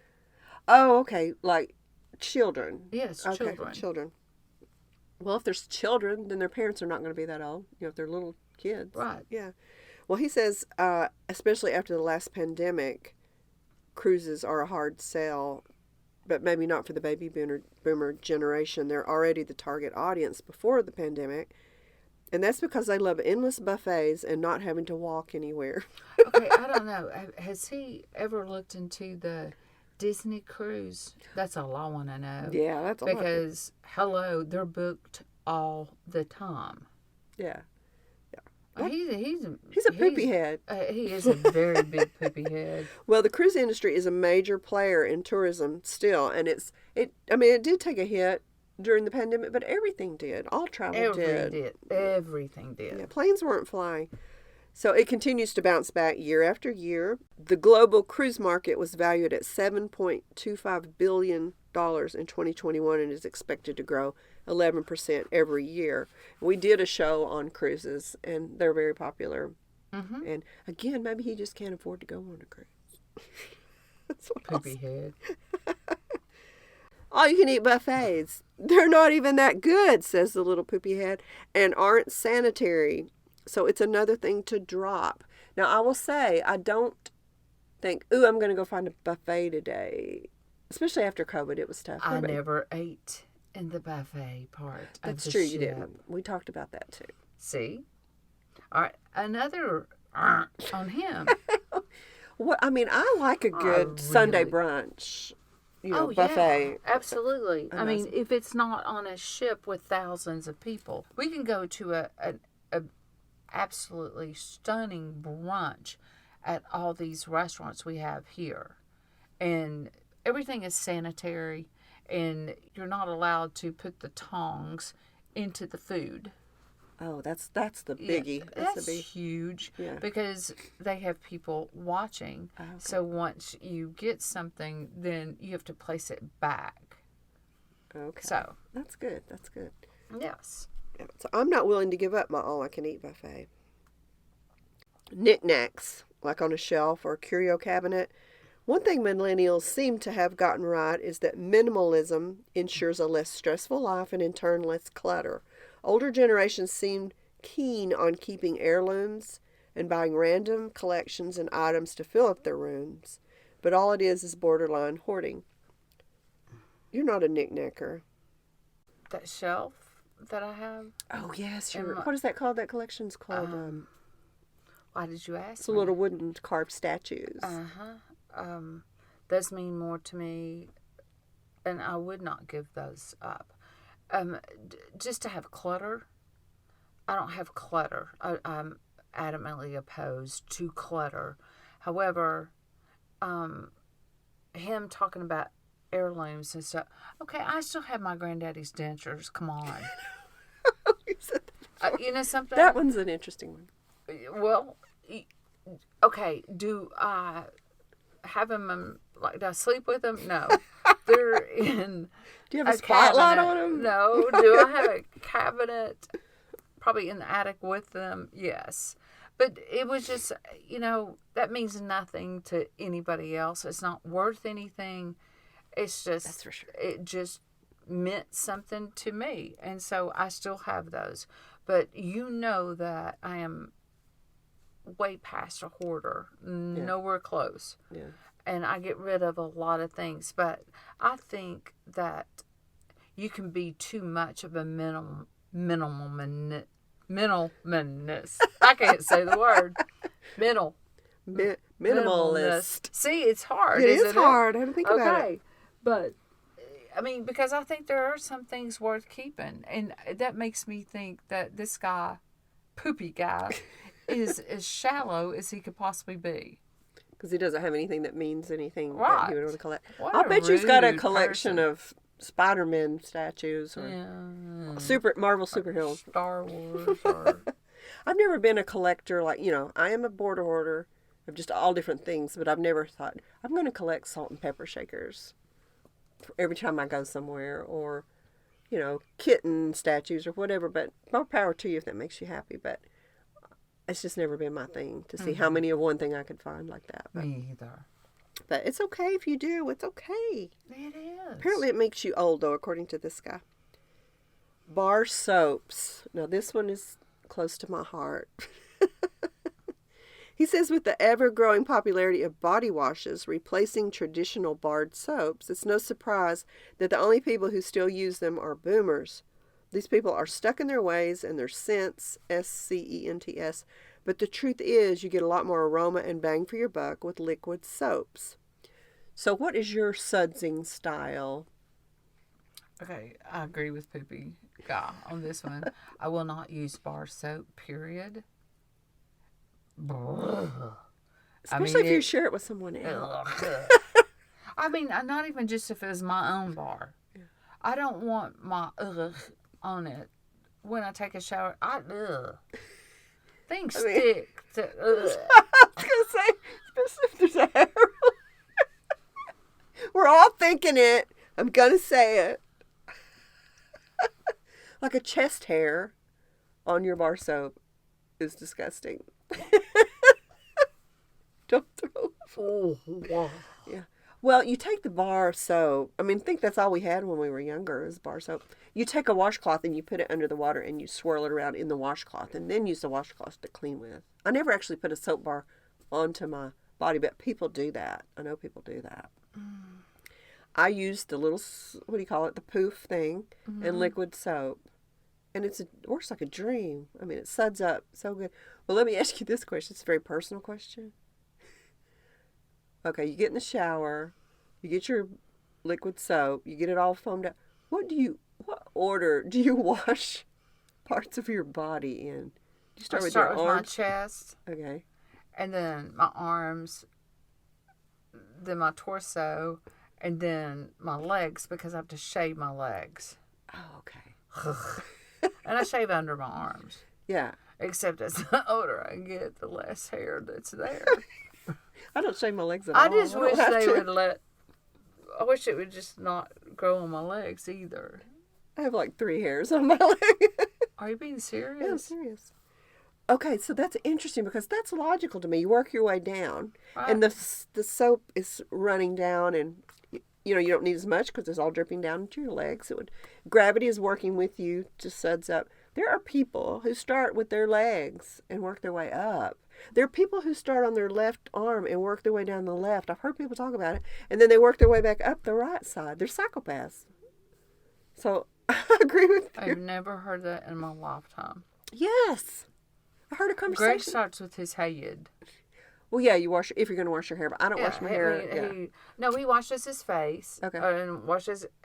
Oh, okay. Like children. Yes, Okay, children. children. Well, if there's children, then their parents are not going to be that old. If they're little kids. Right. Yeah. Well, he says, especially after the last pandemic, cruises are a hard sell. but maybe not for the baby boomer generation. They're already the target audience before the pandemic. And that's because they love endless buffets and not having to walk anywhere. Okay, I don't know. Has he ever looked into the Disney cruise? That's all I want to know. Yeah, that's a lot. Because, hello, they're booked all the time. Yeah. He's a poopy head. He is a very big poopy head. Well, the cruise industry is a major player in tourism still, and it did take a hit during the pandemic, but everything did. All travel did. Everything did. Yeah, planes weren't flying. So it continues to bounce back year after year. The global cruise market was valued at $7.25 billion in 2021 and is expected to grow 11% every year. We did a show on cruises, and they're very popular. Mm-hmm. And again, maybe he just can't afford to go on a cruise. That's what Poopy head. All you can eat buffets. They're not even that good, says the little poopy head, and aren't sanitary. So it's another thing to drop. Now, I will say, I don't think, I'm going to go find a buffet today. Especially after COVID, it was tough. I never ate in the buffet part. That's true, you didn't. We talked about that too. See? All right, another on him. What I like a good Sunday brunch. Buffet. Yeah, absolutely. I mean, if it's not on a ship with thousands of people, we can go to a absolutely stunning brunch at all these restaurants we have here, and everything is sanitary, and you're not allowed to put the tongs into the food. Oh, that's the biggie. Yeah, that's huge, because they have people watching. Okay. So once you get something, then you have to place it back. Okay. So that's good. That's good. Yes. Yeah, so I'm not willing to give up my all-I-can-eat buffet. Knickknacks, like on a shelf or a curio cabinet. One thing millennials seem to have gotten right is that minimalism ensures a less stressful life and in turn less clutter. Older generations seem keen on keeping heirlooms and buying random collections and items to fill up their rooms, but all it is borderline hoarding. You're not a knickknacker. That shelf that I have. Oh yes, what is that called? That collection's called. Why did you ask? It's little wooden carved statues. Those mean more to me, and I would not give those up. Just to have clutter. I don't have clutter. I'm adamantly opposed to clutter. However, him talking about heirlooms and stuff. Okay, I still have my granddaddy's dentures. Come on. You know something? That one's an interesting one. Well, okay. Do I have them? Do I sleep with them? No. They're in. Do you have a spotlight on them? No. Do I have a cabinet? Probably in the attic with them. Yes. But it was just, that means nothing to anybody else. It's not worth anything. It's just, that's for sure. It just meant something to me. And so I still have those. But that I am way past a hoarder. Nowhere close. Yeah. And I get rid of a lot of things. But I think that you can be too much of a minimalist. I can't say the word. Minimalist. See, it's hard. It is hard. I had to think about it. But, because I think there are some things worth keeping. And that makes me think that this guy, poopy guy, is as shallow as he could possibly be. Because he doesn't have anything that means anything right. that he would want to collect. What I bet you've got a collection person. of Spider-Man statues or Marvel superheroes. Star Wars. Or... I've never been a collector I am a border hoarder of just all different things, but I've never thought, I'm going to collect salt and pepper shakers every time I go somewhere, or, kitten statues or whatever, but more power to you if that makes you happy, but it's just never been my thing to see how many of one thing I could find like that. But, me either. But it's okay if you do. It's okay. It is. Apparently it makes you old, though, according to this guy. Bar soaps. Now, this one is close to my heart. He says with the ever-growing popularity of body washes replacing traditional barred soaps, it's no surprise that the only people who still use them are boomers. These people are stuck in their ways and their scents, S-C-E-N-T-S, but the truth is you get a lot more aroma and bang for your buck with liquid soaps. So what is your sudsing style? Okay, I agree with Poopy Guy on this one. I will not use bar soap, period. Especially if you share it with someone else. I mean, not even just if it was my own bar. I don't want my on it when I take a shower. Things stick to I was going to say, especially if there's a hair. We're all thinking it. I'm going to say it. Like a chest hair on your bar soap is disgusting. Don't throw it. Oh, wow. Yeah. Well, you take the bar soap. I mean, I think that's all we had when we were younger is bar soap. You take a washcloth and you put it under the water and you swirl it around in the washcloth and then use the washcloth to clean with. I never actually put a soap bar onto my body, but people do that. I know people do that. I use the little, what do you call it, the poof thing and liquid soap. And it works like a dream. I mean, it suds up so good. Well, let me ask you this question. It's a very personal question. Okay, you get in the shower, you get your liquid soap, you get it all foamed up. What order do you wash parts of your body in? Do you start with your my arms? chest, Okay. and then my arms, then my torso, and then my legs because I have to shave my legs. Oh, okay. And I shave under my arms. Yeah. Except as the older I get, the less hair that's there. I don't shave my legs at all. I just don't wish have they to. would I wish it would just not grow on my legs either. I have like 3 hairs on my leg. Are you being serious? Yeah, I'm serious. Okay, so that's interesting because that's logical to me. You work your way down, and the soap is running down, and you don't need as much because it's all dripping down into your legs. Gravity is working with you to suds up. There are people who start with their legs and work their way up. There are people who start on their left arm and work their way down the left. I've heard people talk about it, and then they work their way back up the right side. They're psychopaths. So I agree with you. I've never heard that in my lifetime. Yes. I heard a conversation. Greg starts with his head. Well, yeah, you wash if you're going to wash your hair, but I don't wash my hair. He washes his face. Okay. And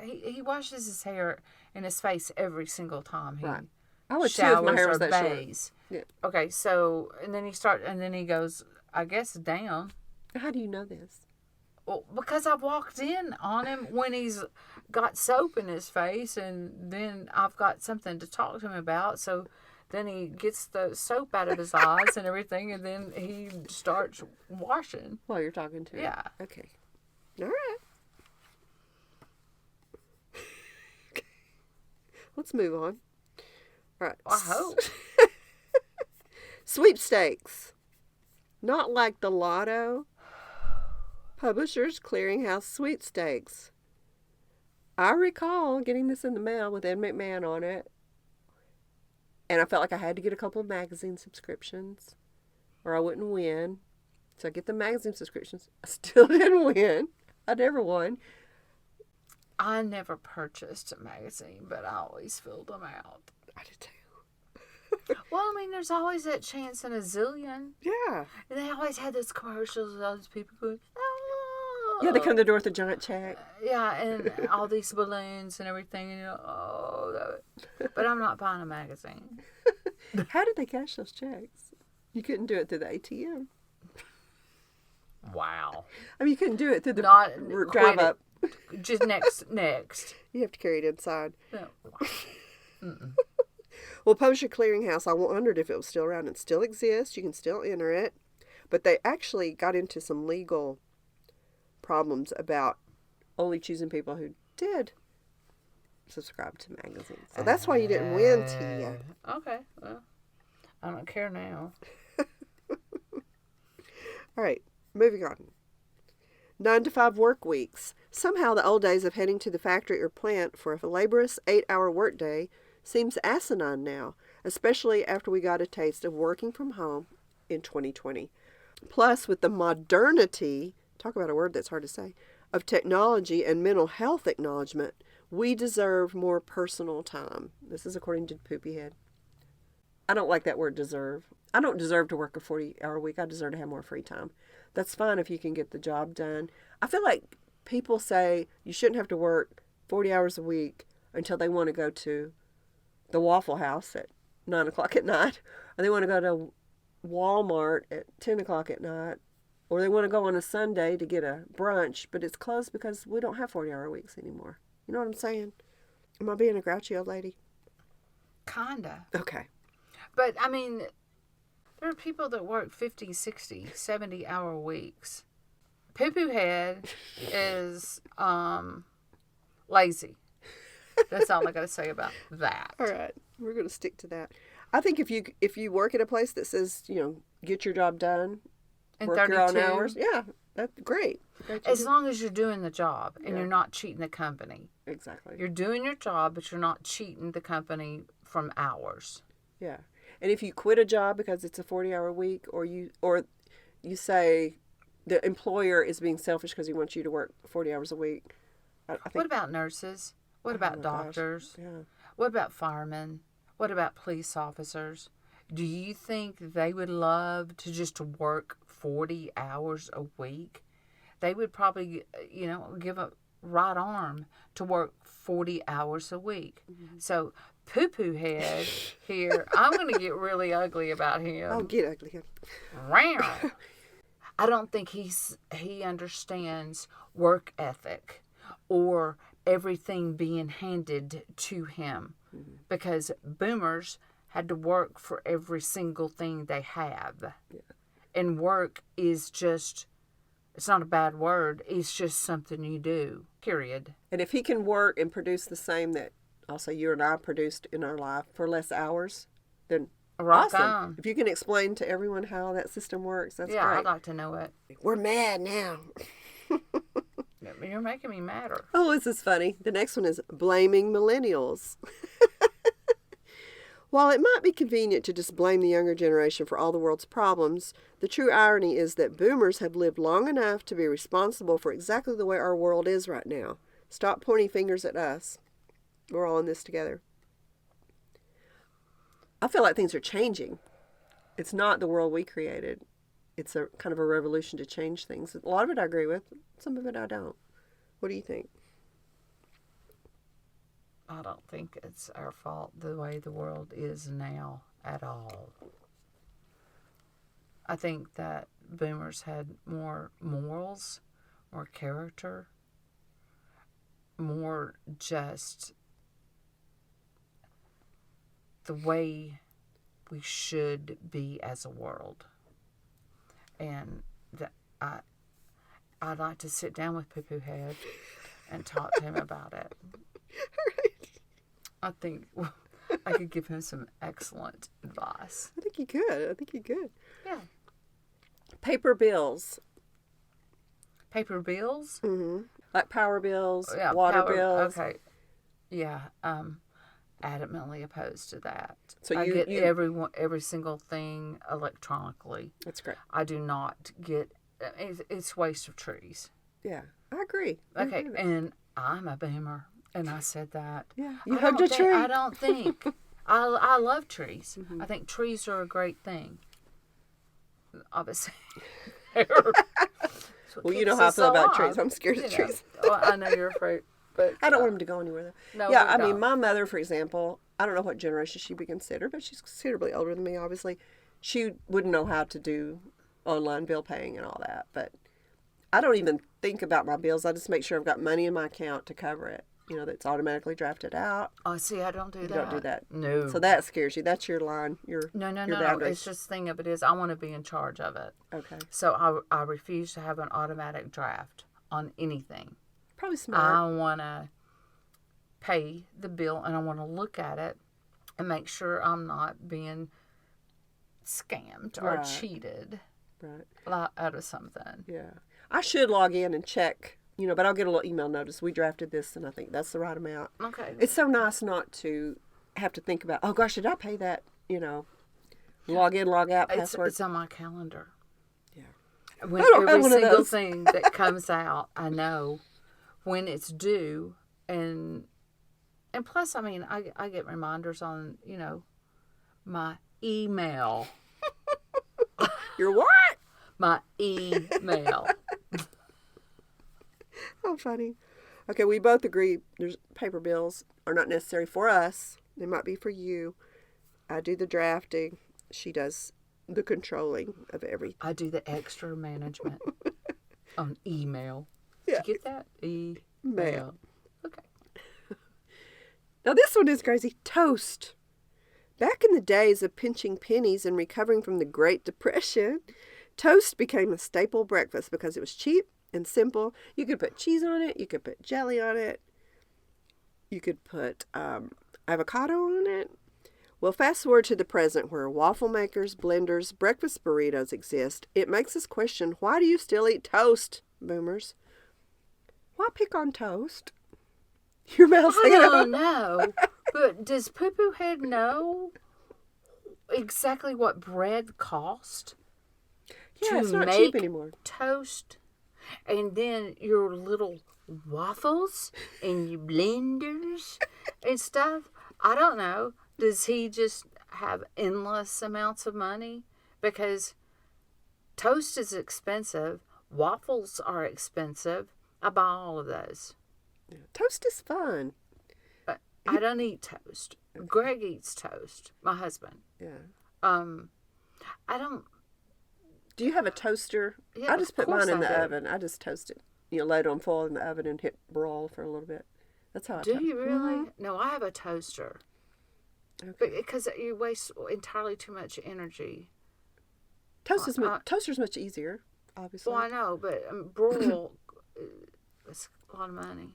he washes his hair and his face every single time he Right. I would too if showers my hair or was that short. bathes. Yeah. Okay, so and then he goes, I guess, down. How do you know this? Well, because I've walked in on him when he's got soap in his face, and then I've got something to talk to him about. So then he gets the soap out of his eyes and everything, and then he starts washing. While you're talking to him? Yeah. Okay. All right. Okay. Let's move on. All right. I hope. Sweepstakes. Not like the lotto. Publishers Clearinghouse Sweepstakes. I recall getting this in the mail with Ed McMahon on it. And I felt like I had to get a couple of magazine subscriptions or I wouldn't win. So I get the magazine subscriptions. I still didn't win. I never won. I never purchased a magazine, but I always filled them out. I did too. Well, I mean, there's always that chance in a zillion. Yeah. And they always had those commercials with all these people going, oh. Yeah, they come to the door with a giant check. Yeah, and all these balloons and everything. And but I'm not buying a magazine. How did they cash those checks? You couldn't do it through the ATM. Wow. I mean, you couldn't do it through the Not drive up. Just next. You have to carry it inside. No. Well, Publisher Clearinghouse, I wondered if it was still around. It still exists. You can still enter it. But they actually got into some legal problems about only choosing people who did subscribe to magazines. So that's why you didn't win, Tia. Okay, well, I don't care now. All right, moving on. 9-to-5 work weeks. Somehow the old days of heading to the factory or plant for a laborious 8-hour workday seems asinine now, especially after we got a taste of working from home in 2020. Plus, with the modernity, talk about a word that's hard to say, of technology and mental health acknowledgement, we deserve more personal time. This is according to Poopy Head. I don't like that word deserve. I don't deserve to work a 40-hour week. I deserve to have more free time. That's fine if you can get the job done. I feel like people say you shouldn't have to work 40 hours a week until they want to go to the Waffle House at 9 o'clock at night, or they want to go to Walmart at 10 o'clock at night, or they want to go on a Sunday to get a brunch, but it's closed because we don't have 40-hour weeks anymore. You know what I'm saying? Am I being a grouchy old lady? Kinda. Okay. But, I mean, there are people that work 50, 60, 70-hour weeks. Poo-Poo Head is lazy. That's all I got to say about that. All right. We're going to stick to that. I think if you work at a place that says, get your job done, And work your own 32? hours, yeah, that's great. As long as you're doing the job and you're not cheating the company. Exactly. You're doing your job, but you're not cheating the company from hours. Yeah. And if you quit a job because it's a 40-hour week, or you say the employer is being selfish because he wants you to work 40 hours a week, I think. What about nurses? What about my gosh. doctors? Yeah. What about firemen? What about police officers? Do you think they would love to just work 40 hours a week? They would probably, give a right arm to work 40 hours a week. Mm-hmm. So Poo-Poo Head here, I'm going to get really ugly about him. Oh, get ugly. I don't think he understands work ethic or everything being handed to him, because boomers had to work for every single thing they have. Yeah. And work is just, it's not a bad word, it's just something you do, period. And if he can work and produce the same that also you and I produced in our life for less hours, then awesome. On. If you can explain to everyone how that system works, that's great. I'd like to know it. We're mad now. You're making me madder. Oh, this is funny. The next one is blaming millennials. While it might be convenient to just blame the younger generation for all the world's problems, the true irony is that boomers have lived long enough to be responsible for exactly the way our world is right now. Stop pointing fingers at us. We're all in this together. I feel like things are changing. It's not the world we created. It's a kind of a revolution to change things. A lot of it I agree with. Some of it I don't. What do you think? I don't think it's our fault the way the world is now at all. I think that boomers had more morals, more character, more just the way we should be as a world. And that I'd like to sit down with Poo-Poo Head and talk to him about it. I think I could give him some excellent advice. I think you could. Yeah. Paper bills. Paper bills? Mm-hmm. Like power bills, water bills. Okay. Yeah. Adamantly opposed to that. So I get every single thing electronically. That's great. I do not get. It's waste of trees. Yeah, I agree. Okay, and I'm a boomer, and I said that. Yeah, you hugged a tree. I don't think. I love trees. Mm-hmm. I think trees are a great thing. Obviously. Well, you know how I feel about trees. I'm scared of trees. Well, I know you're afraid. But, I don't want them to go anywhere, though. No, yeah, I mean, my mother, for example, I don't know what generation she'd be considered, but she's considerably older than me, obviously. She wouldn't know how to do online bill paying and all that. But I don't even think about my bills. I just make sure I've got money in my account to cover it. That's automatically drafted out. Oh, see, I don't do that. You don't do that. No. So that scares you. That's your line. No. Boundaries. It's just the thing of it is I want to be in charge of it. Okay. So I refuse to have an automatic draft on anything. Probably smart. I want to pay the bill and I want to look at it and make sure I'm not being scammed or cheated out of something. Yeah. I should log in and check, but I'll get a little email notice. We drafted this and I think that's the right amount. Okay. It's so nice not to have to think about, oh gosh, did I pay that, log in, log out password. It's on my calendar. Yeah. When don't have every one of single those. thing that comes out, I know when it's due, and plus, I mean, I get reminders on my email, You're what? my email. How funny. Okay, we both agree there's paper bills are not necessary for us. They might be for you. I do the drafting. She does the controlling of everything. I do the extra management on email. Yeah. Did you get that? Mail. Email. Okay. Now this one is crazy. Toast. Back in the days of pinching pennies and recovering from the Great Depression, toast became a staple breakfast because it was cheap and simple. You could put cheese on it. You could put jelly on it. You could put avocado on it. Well, fast forward to the present where waffle makers, blenders, breakfast burritos exist. It makes us question, why do you still eat toast, boomers? Why pick on toast? Your mouth's I hanging don't out. know, but does Poo Poo Head know exactly what bread cost? Yeah, it's to not make cheap anymore. toast, and then your little waffles and your blenders and stuff. I don't know. Does he just have endless amounts of money? Because toast is expensive, waffles are expensive. I buy all of those. Toast is fun. But I don't eat toast. Greg eats toast. My husband. Yeah. I don't. Do you have a toaster? Yeah, I just of put course mine in I the do. oven. I just toast it. Load it on foil in the oven and hit broil for a little bit. That's how I Do toast. you really? No, I have a toaster. Okay. Because you waste entirely too much energy. Toaster's much easier, obviously. Well, I know, but broil is a lot of money.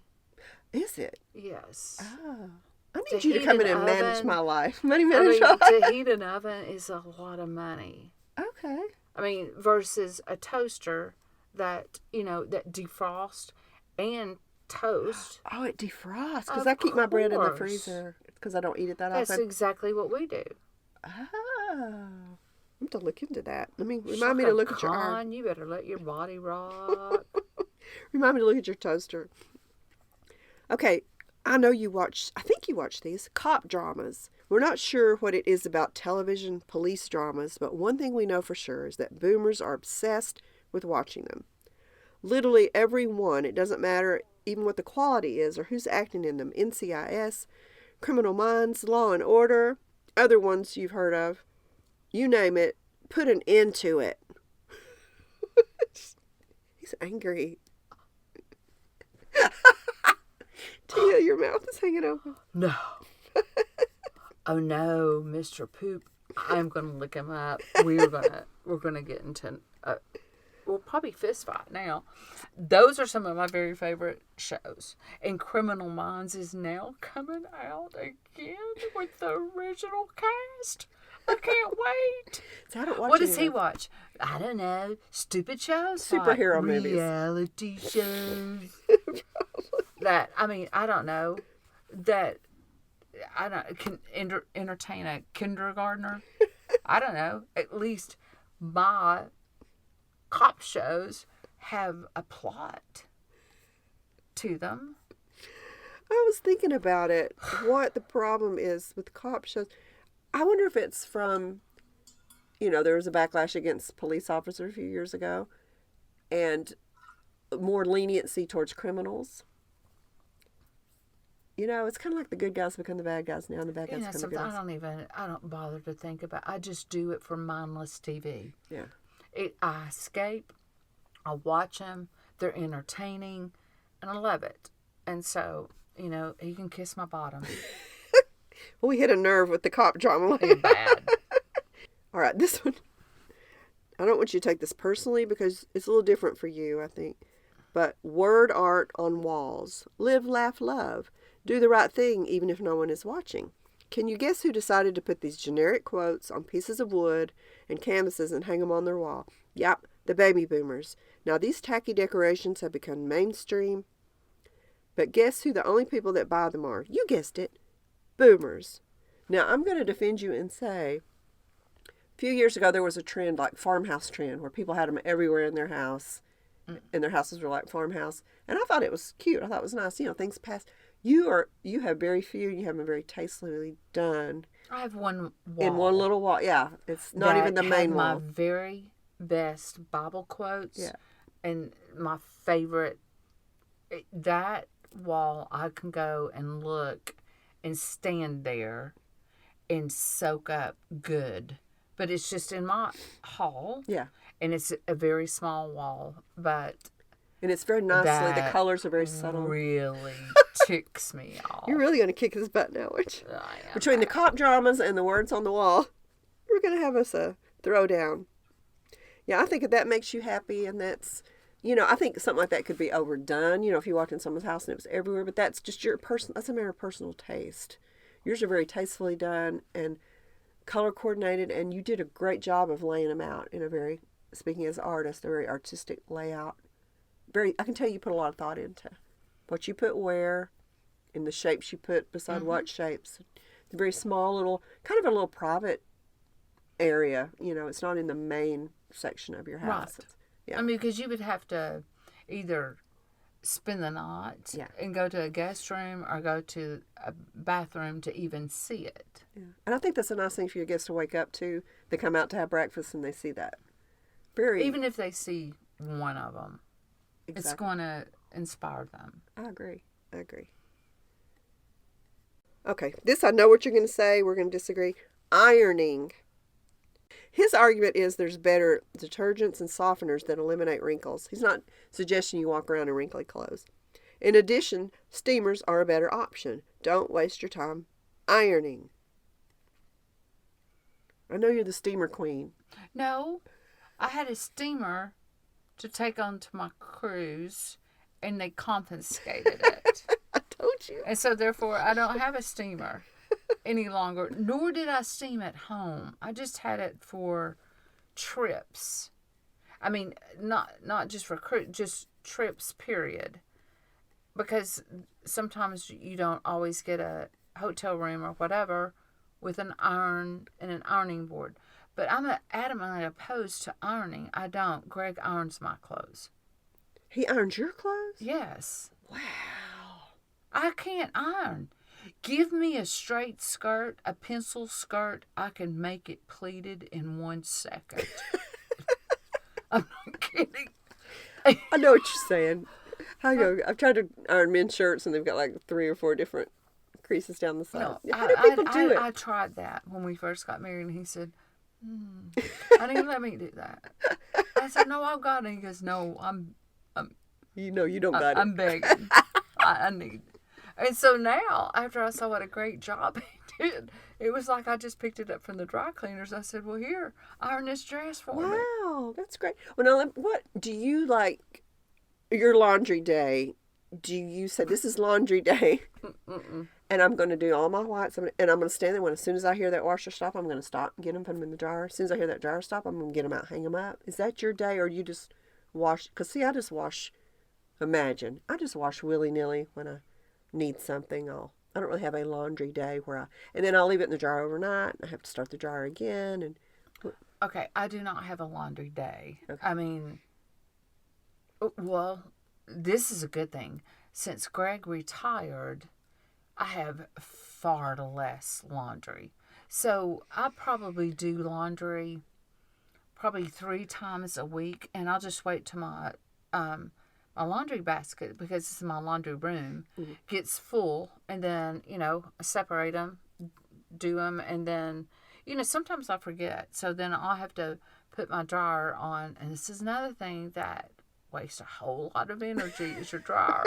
Is it? Yes. Oh. I To need you to heat come in an and manage oven- my life. Manage I mean, my life. to heat an oven is a lot of money. Okay. I mean, versus a toaster that, that defrost and toast. Oh, it defrosts because Of I keep my bread in the course. freezer because I don't eat it that That's often. exactly what we do. Oh. I'm to look into that. Remind me Shaka to look at your Khan, you better let your body rock. Remind me to look at your toaster. Okay, I think you watch these cop dramas. We're not sure what it is about television police dramas, but one thing we know for sure is that boomers are obsessed with watching them. Literally every one. It doesn't matter even what the quality is or who's acting in them. NCIS, Criminal Minds, Law and Order, other ones you've heard of. You name it, put an end to it. He's angry. Tia, your mouth is hanging open. No. Oh no, Mr. Poop. I'm gonna look him up. We're gonna get into we'll probably fist fight now. Those are some of my very favorite shows. And Criminal Minds is now coming out again with the original cast. I can't wait. So I don't watch What does any he of watch? I don't know. Stupid shows? Superhero like movies. Reality shows. I don't know. Can entertain a kindergartner. I don't know. At least my cop shows have a plot to them. I was thinking about it, what the problem is with cop shows. I wonder if it's from, there was a backlash against police officers a few years ago and more leniency towards criminals. It's kind of like the good guys become the bad guys now and the bad guys become the good guys. I don't bother to think about. I just do it for mindless TV. Yeah. I escape. I watch them. They're entertaining, and I love it. And so, he can kiss my bottom. Well, we hit a nerve with the cop drama. They're bad. All right, this one. I don't want you to take this personally because it's a little different for you, I think. But word art on walls. Live, laugh, love. Do the right thing even if no one is watching. Can you guess who decided to put these generic quotes on pieces of wood and canvases and hang them on their wall? Yep, the baby boomers. Now these tacky decorations have become mainstream. But guess who the only people that buy them are? You guessed it. Boomers. Now I'm going to defend you and say few years ago there was a trend like farmhouse trend where people had them everywhere in their house, and their houses were like farmhouse. And I thought it was cute. I thought it was nice. You know, things pass. You have very few. You have them very tastefully done I have one wall. in one little wall. Yeah, it's not that even the main had my wall. very best Bible quotes. Yeah. And my favorite, that wall, I can go and look and stand there and soak up good. But it's just in my hall. Yeah, And it's a very small wall. But and it's very nicely. The that colors are very subtle. really ticks me off. You're really going to kick his butt now, aren't you? I am. Between the cop dramas and the words on the wall, we're going to have us a throwdown. Yeah, I think if that makes you happy, and that's, you know, I think something like that could be overdone. You know, if you walked in someone's house and it was everywhere, but that's just your that's a matter of personal taste. Yours are very tastefully done and color coordinated, and you did a great job of laying them out in a very, speaking as an artist, a very artistic layout. I can tell you put a lot of thought into what you put where, and the shapes you put beside what shapes. The very small little, kind of a little private area. You know, it's not in the main section of your house. Right. Yeah. I mean, because you would have to either spend the night Yeah. and go to a guest room or go to a bathroom to even see it. Yeah. And I think that's a nice thing for your guests to wake up to. They come out to have breakfast and they see that. Very. Even if they see one of them, it's Exactly. going to inspire them. I agree. Okay, this I know what you're going to say. We're going to disagree. Ironing. His argument is there's better detergents and softeners that eliminate wrinkles. He's not suggesting you walk around in wrinkly clothes. In addition, steamers are a better option. Don't waste your time ironing. I know you're the steamer queen. No, I had a steamer to take onto my cruise, and they confiscated it. I told you. And so, therefore, I don't have a steamer any longer, nor did I steam at home. I just had it for trips. I mean, not just for just trips, period. Because sometimes you don't always get a hotel room or whatever with an iron and an ironing board. But I'm adamantly opposed to ironing. I don't. Greg irons my clothes. He irons your clothes? Yes. Wow. I can't iron. Give me a straight skirt, a pencil skirt. I can make it pleated in 1 second. I'm not kidding. I know what you're saying. I've tried to iron men's shirts and they've got like 3 or 4 different creases down the side. No, How do people do it? I tried that when we first got married, and he said, "I didn't let me do that." I said, "No, I've got it." He goes, "No, You know you don't got it. I'm begging. I need." And so now, after I saw what a great job he did, it was like I just picked it up from the dry cleaners. I said, "Well, here, iron this dress for me." Wow, that's great. Well, now, what do you like your laundry day? Do you say, this is laundry day, and I'm going to do all my whites, and I'm going to stand there as soon as I hear that washer stop, I'm going to stop and get them, put them in the dryer. As soon as I hear that dryer stop, I'm going to get them out, hang them up. Is that your day, or you just wash? Because, see, I just wash willy-nilly when I need something. I don't really have a laundry day and then I'll leave it in the dryer overnight, and I have to start the dryer again, and Okay, I do not have a laundry day. Okay. I mean, well, this is a good thing. Since Greg retired, I have far less laundry. So I probably do laundry probably 3 times a week, and I'll just wait till my laundry basket, because this is my laundry room, gets full, and then, I separate them, do them, and then, sometimes I forget. So then I'll have to put my dryer on, and this is another thing that wastes a whole lot of energy is your dryer.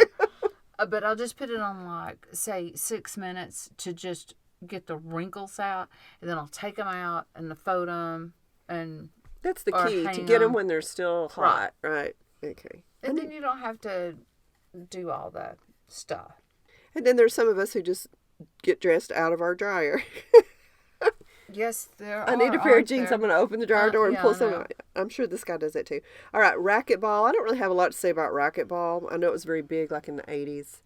But I'll just put it on, like, say, 6 minutes to just get the wrinkles out, and then I'll take them out and fold them, and that's the or key, to hang get them them. when they're still hot, right? Okay. And then you don't have to do all that stuff. And then there's some of us who just get dressed out of our dryer. Yes, there I are. need a pair of aren't jeans. there? I'm going to open the dryer door and yeah, pull I some know. out. I'm sure this guy does that too. All right, racquetball. I don't really have a lot to say about racquetball. I know it was very big like in the 80s.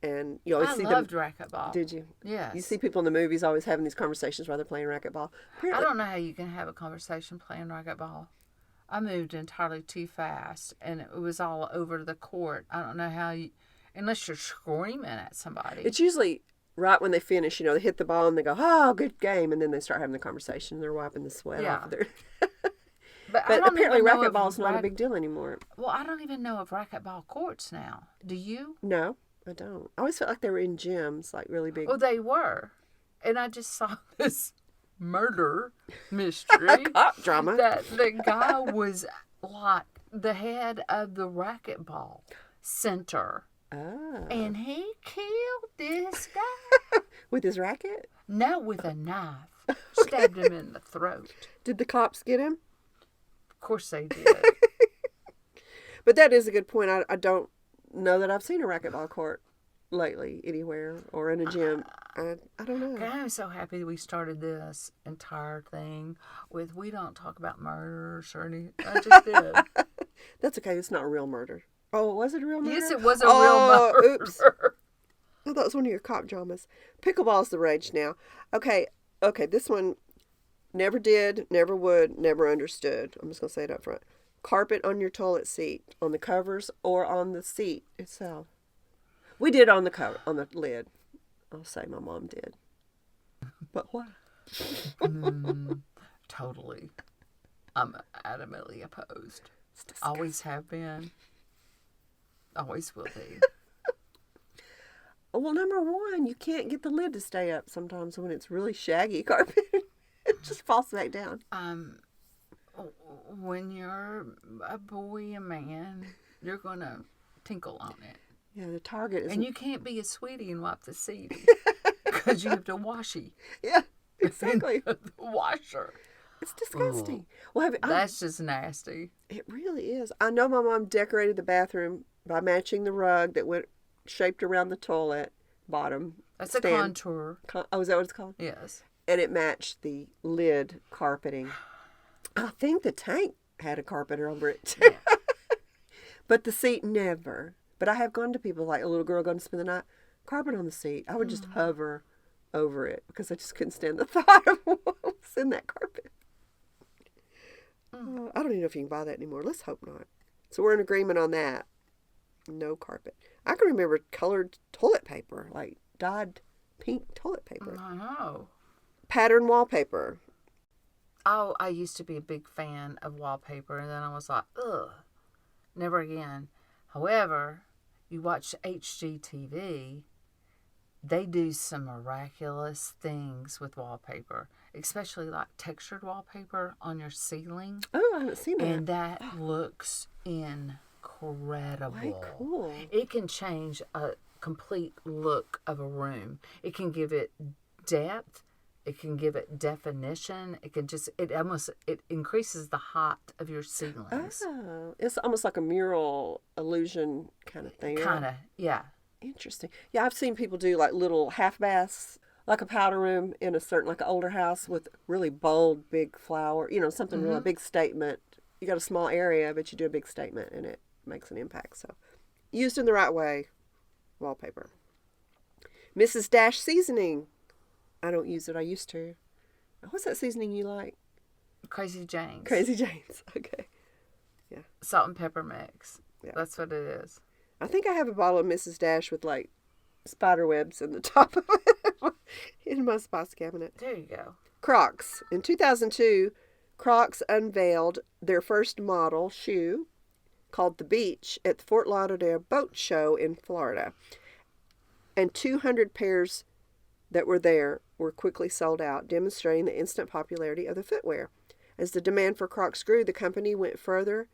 And you always I see loved them. racquetball. Did you? Yes. You see people in the movies always having these conversations while they're playing racquetball. I Apparently, don't know how you can have a conversation playing racquetball. I moved entirely too fast, and it was all over the court. I don't know how you, unless you're screaming at somebody. it's usually right when they finish. They hit the ball and they go, "Oh, good game," and then they start having the conversation. And they're wiping the sweat Yeah. off of their. But But apparently, racquetball's not not a big deal anymore. Well, I don't even know of racquetball courts now. Do you? No, I don't. I always felt like they were in gyms, like really big. Well, they were. And I just saw this murder mystery Cop drama. that the guy was like the head of the racquetball center. Oh. And he killed this guy. With his racket? No, with a knife. Stabbed him in the throat. Did the cops get him? Of course they did. But that is a good point. I don't know that I've seen a racquetball court lately anywhere or in a gym. I don't know. I'm so happy we started this entire thing with we don't talk about murders or anything. I just did. That's okay. It's not a real murder. Oh, was it a real murder? Yes, it was a real murder. Oops. I thought it was one of your cop dramas. Pickleball's the rage now. Okay, this one never did, never would, never understood. I'm just going to say it up front. Carpet on your toilet seat, on the covers or on the seat itself. We did on the cover, on the lid. I'll say my mom did. But why? Totally. I'm adamantly opposed. Always have been. Always will be. Well, number one, you can't get the lid to stay up sometimes when it's really shaggy carpet. It just falls back down. When you're a boy, a man, you're going to tinkle on it. Yeah, the target is. And you can't be a sweetie and wipe the seat because you have to washy. Yeah, exactly. The washer. It's disgusting. Well, That's just nasty. it really is. I know my mom decorated the bathroom by matching the rug that went shaped around the toilet bottom. That's a stand. contour. Oh, is that what it's called? Yes. And it matched the lid carpeting. I think the tank had a carpeter over it too. But the seat never. But I have gone to people like a little girl going to spend the night, carpet on the seat. I would just hover over it because I just couldn't stand the thought of what was in that carpet. I don't even know if you can buy that anymore. Let's hope not. So we're in agreement on that. No carpet. I can remember colored toilet paper, like dyed pink toilet paper. I know. Pattern wallpaper. Oh, I used to be a big fan of wallpaper, and then I was like, ugh, never again. However, you watch HGTV, they do some miraculous things with wallpaper, especially like textured wallpaper on your ceiling. Oh, I haven't seen that. And that looks incredible. Way cool. It can change a complete look of a room. It can give it depth. It can give it definition. It increases the height of your ceilings. Oh, it's almost like a mural illusion kind of thing. Kind of, yeah. Interesting. Yeah, I've seen people do like little half baths, like a powder room in a certain, like an older house with really bold, big flower, something really big statement. You got a small area, but you do a big statement and it makes an impact. So, used in the right way, wallpaper. Mrs. Dash seasoning. I don't use it. I used to. What's that seasoning you like? Crazy Jane's. Crazy Jane's. Okay. Yeah. Salt and pepper mix. Yeah. That's what it is. I think I have a bottle of Mrs. Dash with like spider webs in the top of it in my spice cabinet. There you go. Crocs. In 2002, Crocs unveiled their first model shoe called the Beach at the Fort Lauderdale Boat Show in Florida. And 200 pairs that were there were quickly sold out, demonstrating the instant popularity of the footwear. As the demand for Crocs grew, the company went further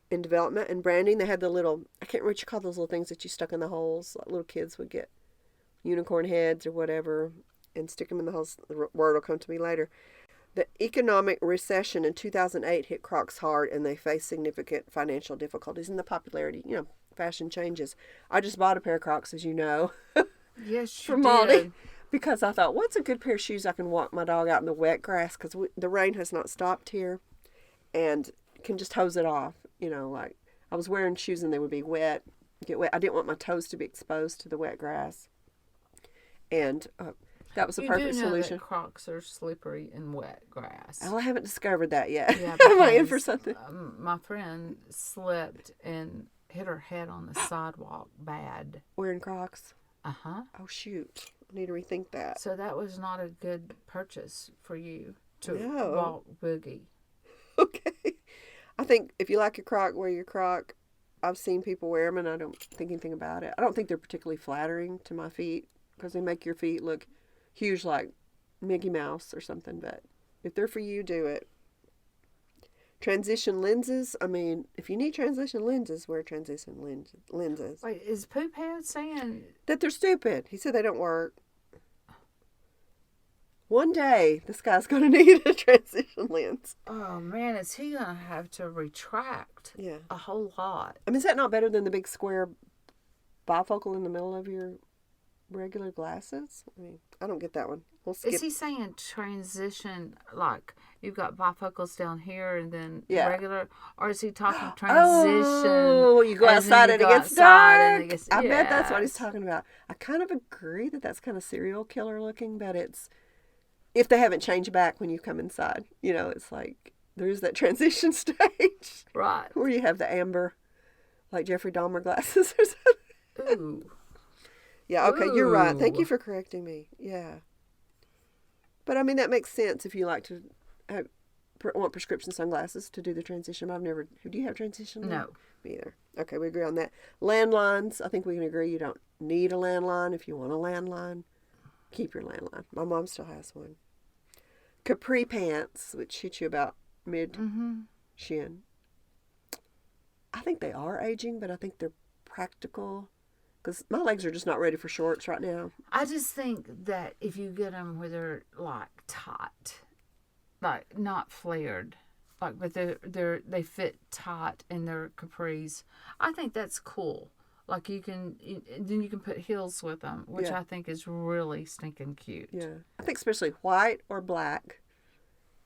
in development and branding. They had the little, I can't remember what you call those little things that you stuck in the holes. Like little kids would get unicorn heads or whatever and stick them in the holes. The word will come to me later. The economic recession in 2008 hit Crocs hard, and they faced significant financial difficulties. And the popularity, fashion changes. I just bought a pair of Crocs, as you know, Yes, you from did. Aldi, because I thought, what's a good pair of shoes I can walk my dog out in the wet grass? Because the rain has not stopped here, and can just hose it off. Like I was wearing shoes and they would be wet, get wet. I didn't want my toes to be exposed to the wet grass. And that was the You perfect do know solution. that Crocs are slippery in wet grass. Oh, I haven't discovered that yet. Yeah, Am I in for because, something? my friend slipped and hit her head on the sidewalk bad. Wearing Crocs? Uh-huh. Oh, shoot. I need to rethink that. So that was not a good purchase for you to No. walk boogie. Okay. I think if you like your Croc, wear your Croc. I've seen people wear them and I don't think anything about it. I don't think they're particularly flattering to my feet because they make your feet look huge like Mickey Mouse or something. But if they're for you, do it. Transition lenses. I mean, if you need transition lenses, wear transition lenses. Wait, is Poophead saying... That they're stupid. He said they don't work. One day, this guy's going to need a transition lens. Oh, man, is he going to have to retract Yeah. a whole lot? I mean, is that not better than the big square bifocal in the middle of your regular glasses? I mean, I don't get that one. We'll skip. Is he saying transition, like you've got bifocals down here and then Yeah. regular? Or is he talking transition? Oh, you go as in outside you and it go gets outside and dark. it gets- I bet that's what he's Yes. talking about. I kind of agree that that's kind of serial killer looking, but it's if they haven't changed back when you come inside. You know, it's like there's that transition stage Right. where you have the amber, like Jeffrey Dahmer glasses or something. Ooh. Yeah, okay, you're right. Thank you Ooh. for correcting me. Yeah. But I mean, that makes sense if you like to want prescription sunglasses to do the transition. I've never. Do you have transition? No. Me either. Okay, we agree on that. Landlines. I think we can agree you don't need a landline. If you want a landline, keep your landline. My mom still has one. Capri pants, which hit you about mid shin. I think they are aging, but I think they're practical. Because my legs are just not ready for shorts right now. I just think that if you get them where they're like tight, like not flared, like but they fit tight in their capris, I think that's cool. Like then you can put heels with them, which Yeah. I think is really stinking cute. Yeah. I think especially white or black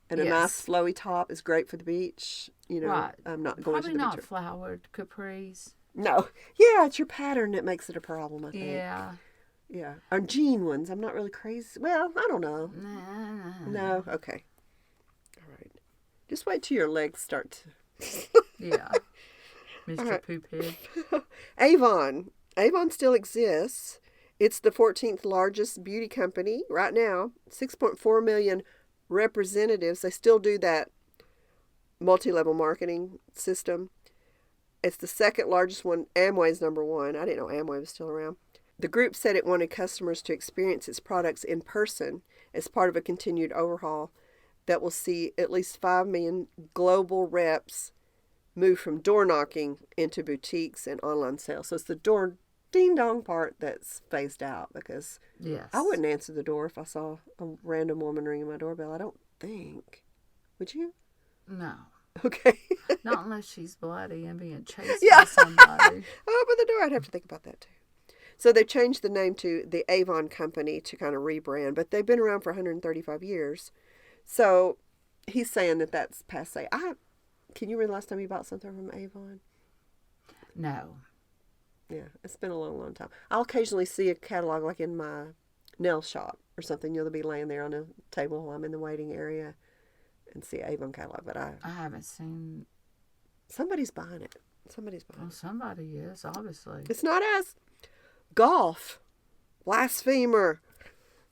and a Yes. nice flowy top is great for the beach. You know, Right. I'm not going Probably to the not beach. flowered capris. No. Yeah, it's your pattern that makes it a problem, I think. Yeah. Yeah. Or jean ones. I'm not really crazy. Well, I don't know. Nah. No. Okay. All right. Just wait till your legs start to... Yeah. Mr. right. Poophead. Avon. Avon still exists. It's the 14th largest beauty company right now. 6.4 million representatives. They still do that multi-level marketing system. It's the second largest one. Amway's number one. I didn't know Amway was still around. The group said it wanted customers to experience its products in person as part of a continued overhaul that will see at least 5 million global reps move from door knocking into boutiques and online sales. So it's the door ding dong part that's phased out because Yes. I wouldn't answer the door if I saw a random woman ringing my doorbell. I don't think. Would you? No. Okay. Not unless she's bloody and being chased Yeah. by somebody. Open the door. I'd have to think about that too. So they changed the name to the Avon Company to kind of rebrand, but they've been around for 135 years. So he's saying that that's passe. Can you remember the last time you bought something from Avon? No. Yeah, it's been a long, long time. I'll occasionally see a catalog like in my nail shop or something. You'll be laying there on a table while I'm in the waiting area and see an Avon catalog. But I haven't seen. somebody's buying it. Somebody's buying Well, it. somebody is, obviously. It's not us. Golf. Blasphemer.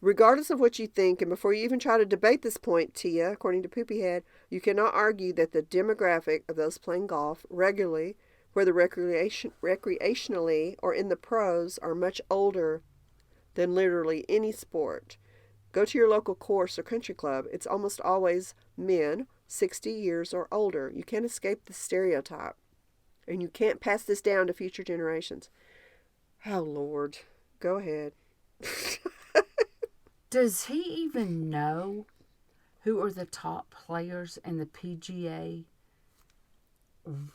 Regardless of what you think, and before you even try to debate this point, Tia, according to Poopyhead, you cannot argue that the demographic of those playing golf regularly, whether recreationally or in the pros, are much older than literally any sport. Go to your local course or country club. It's almost always men, 60 years or older. You can't escape the stereotype. And you can't pass this down to future generations. Oh, Lord. Go ahead. Does he even know who are the top players in the PGA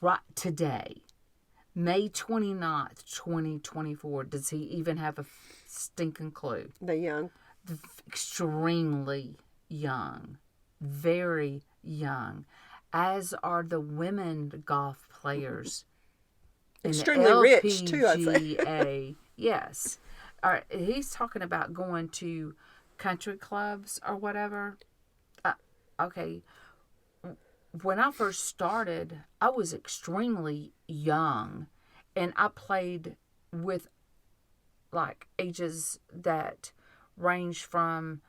right today? May 29th, 2024. Does he even have a stinking clue? The young. Extremely young. Very young. As are the women golf players. in Extremely the rich, too, I'd say. LPGA. Yes. All right, he's talking about going to country clubs or whatever. Okay. When I first started, I was extremely young, and I played with like ages that range from,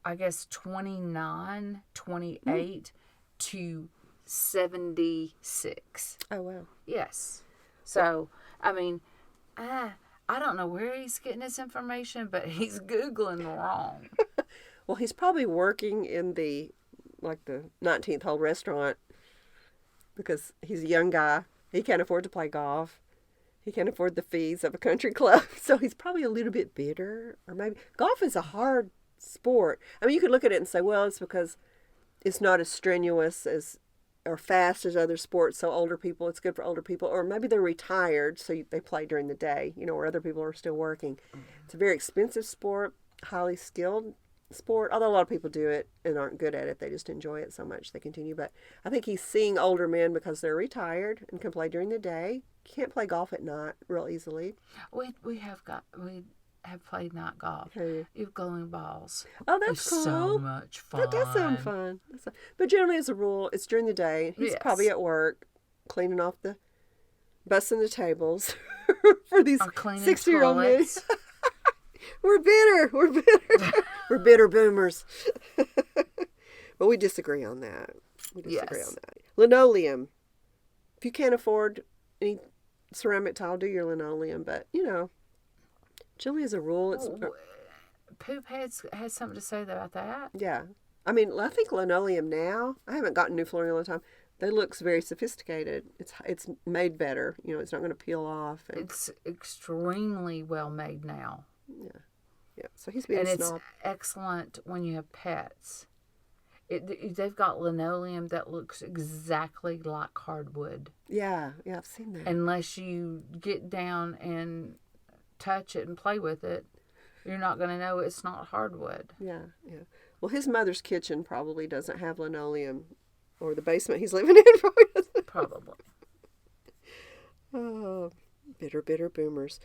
I guess, 29, 28 to 76. Oh, wow. Yes. So, I mean, I don't know where he's getting this information, but he's Googling wrong. Well, he's probably working in the 19th hole restaurant because he's a young guy. He can't afford to play golf. He can't afford the fees of a country club. So he's probably a little bit bitter. Or maybe golf is a hard sport. I mean, you could look at it and say, well, it's because it's not as strenuous as or fast as other sports. So older people, it's good for older people. Or maybe they're retired, so they play during the day, where other people are still working. It's a very expensive sport, highly skilled sport, although a lot of people do it and aren't good at it. They just enjoy it so much they continue. But I think he's seeing older men because they're retired and can play during the day. Can't play golf at night real easily. We have played night golf. Okay. You have glowing balls. Oh, that's It's cool. so much fun. That does sound fun. But generally, as a rule, it's during the day. He's probably at work cleaning off bussing the tables for these Or cleaning 60-year-old men. toilets. We're bitter. We're bitter boomers. But we disagree on that. Yes. Linoleum. If you can't afford any ceramic tile, do your linoleum. But, generally as a rule, it's... Poop has something to say about that. Yeah. I mean, I think linoleum now, I haven't gotten new flooring all the time. They looks very sophisticated. It's made better. It's not going to peel off. And, It's extremely well made now. yeah. So he's being And a it's snob. excellent when you have pets. They've got linoleum that looks exactly like hardwood. Yeah, I've seen that. Unless you get down and touch it and play with it, you're not going to know it's not hardwood. Yeah. Well, his mother's kitchen probably doesn't have linoleum, or the basement he's living in probably doesn't. Probably. Oh, bitter boomers.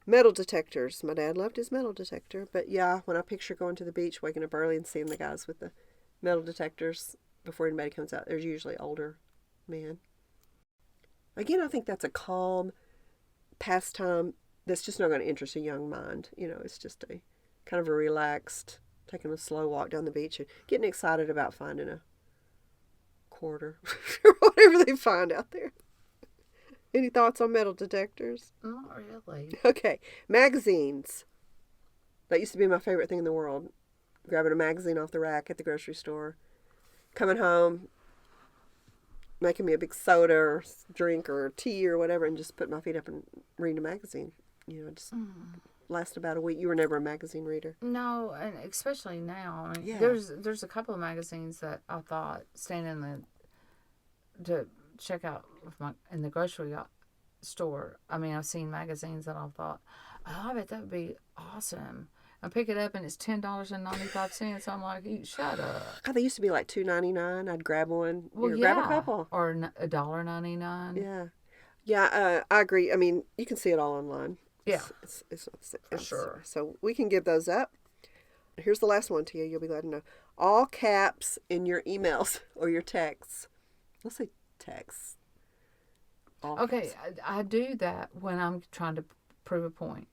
Metal detectors. My dad loved his metal detector, but yeah, when I picture going to the beach, waking up early and seeing the guys with the metal detectors before anybody comes out, there's usually older men. Again, I think that's a calm pastime that's just not going to interest a young mind. It's just a kind of a relaxed, taking a slow walk down the beach and getting excited about finding a quarter or whatever they find out there. Any thoughts on metal detectors? Not really. Okay, magazines. That used to be my favorite thing in the world. Grabbing a magazine off the rack at the grocery store, coming home, making me a big soda or drink or tea or whatever, and just put my feet up and read a magazine. Just last about a week. You were never a magazine reader. No, and especially now. I mean, Yeah. there's a couple of magazines that I thought standing to check out in the grocery store. I mean, I've seen magazines that I thought, oh, I bet that would be awesome. I pick it up and it's $10.95. I'm like, shut up. God, they used to be like $2.99. I'd grab one. Well, Grab a couple. Or $1.99. Yeah, I agree. I mean, you can see it all online. Yeah. It's not the same. For sure. So we can give those up. Here's the last one to you. You'll be glad to know. All caps in your emails or your texts. Let's say texts. All Okay, caps. I do that when I'm trying to prove a point.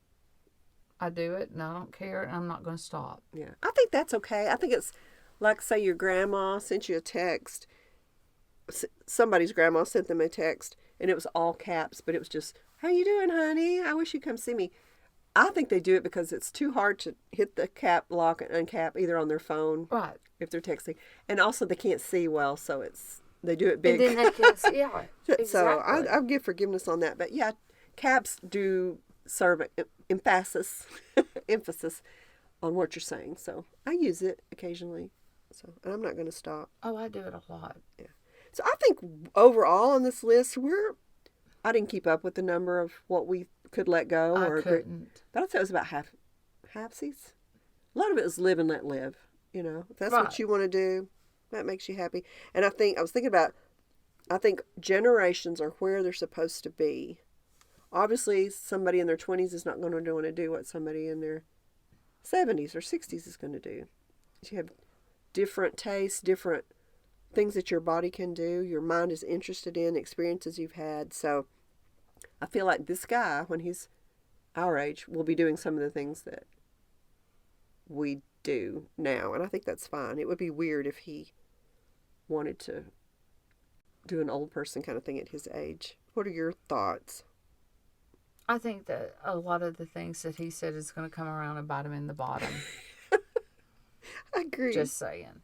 I do it and I don't care and I'm not going to stop. Yeah. I think that's okay. I think it's like, say your grandma sent you a text. Somebody's grandma sent them a text and it was all caps, but it was just, how you doing, honey? I wish you'd come see me. I think they do it because it's too hard to hit the cap lock and uncap either on their phone, Right. if they're texting, and also they can't see well, so they do it big. And then they can see, yeah, exactly. So I'll give forgiveness on that, but yeah, caps do serve emphasis on what you're saying. So I use it occasionally. So and I'm not going to stop. Oh, I do it a lot. Yeah. So I think overall on this list, I didn't keep up with the number of what we could let go. I couldn't. But I'd say it was about halfsies. A lot of it is live and let live. If that's what Right. you want to do, that makes you happy. And I was thinking about, I think generations are where they're supposed to be. obviously somebody in their 20s is not going to want to do what somebody in their 70s or 60s is going to do. You have different tastes, different things that your body can do, your mind is interested in, experiences you've had. So I feel like this guy, when he's our age, will be doing some of the things that we do now. And I think that's fine. It would be weird if he wanted to do an old person kind of thing at his age. What are your thoughts? I think that a lot of the things that he said is going to come around and bite him in the bottom. I agree. Just saying.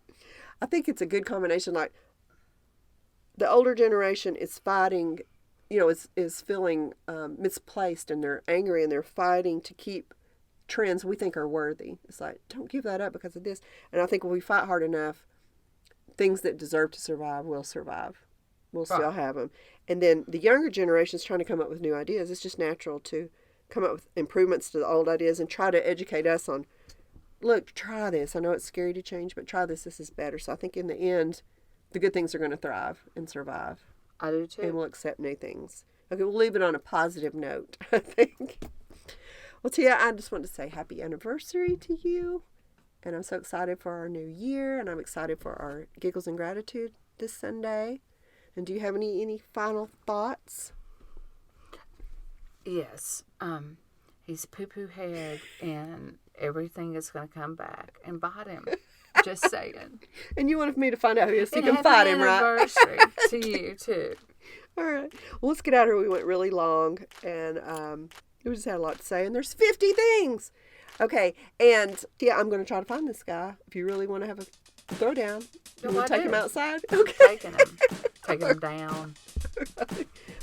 I think it's a good combination. Like, the older generation is fighting, is feeling misplaced, and they're angry, and they're fighting to keep trends we think are worthy. It's like, don't give that up because of this. And I think when we fight hard enough, things that deserve to survive will survive. We'll still have them. And then the younger generation is trying to come up with new ideas. It's just natural to come up with improvements to the old ideas and try to educate us on, look, try this. I know it's scary to change, but try this. This is better. So I think in the end, the good things are going to thrive and survive. I do too. And we'll accept new things. Okay, we'll leave it on a positive note, I think. Well, Tia, I just want to say happy anniversary to you. And I'm so excited for our new year. And I'm excited for our Giggles and Gratitude this Sunday. And do you have any final thoughts? Yes. He's poo-poo head, and everything is going to come back and bite him. Just saying. And you wanted me to find out who is, so you can fight him, right? Anniversary to you, too. All right. Well, let's get out of here. We went really long, and we just had a lot to say, and there's 50 things. Okay, and yeah, I'm going to try to find this guy. If you really want to have a throwdown, you want to take him outside? Okay. Taking him down.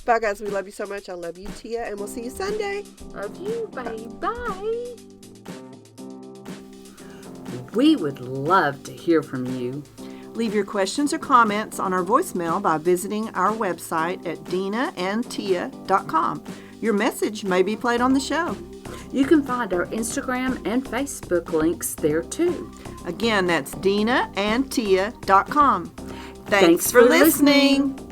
Bye, guys. We love you so much. I love you, Tia, and we'll see you Sunday. Love you, babe. Bye. We would love to hear from you. Leave your questions or comments on our voicemail by visiting our website at dinaandtia.com. Your message may be played on the show. You can find our Instagram and Facebook links there too. Again, that's dinaandtia.com. Thanks Thanks for for listening. listening.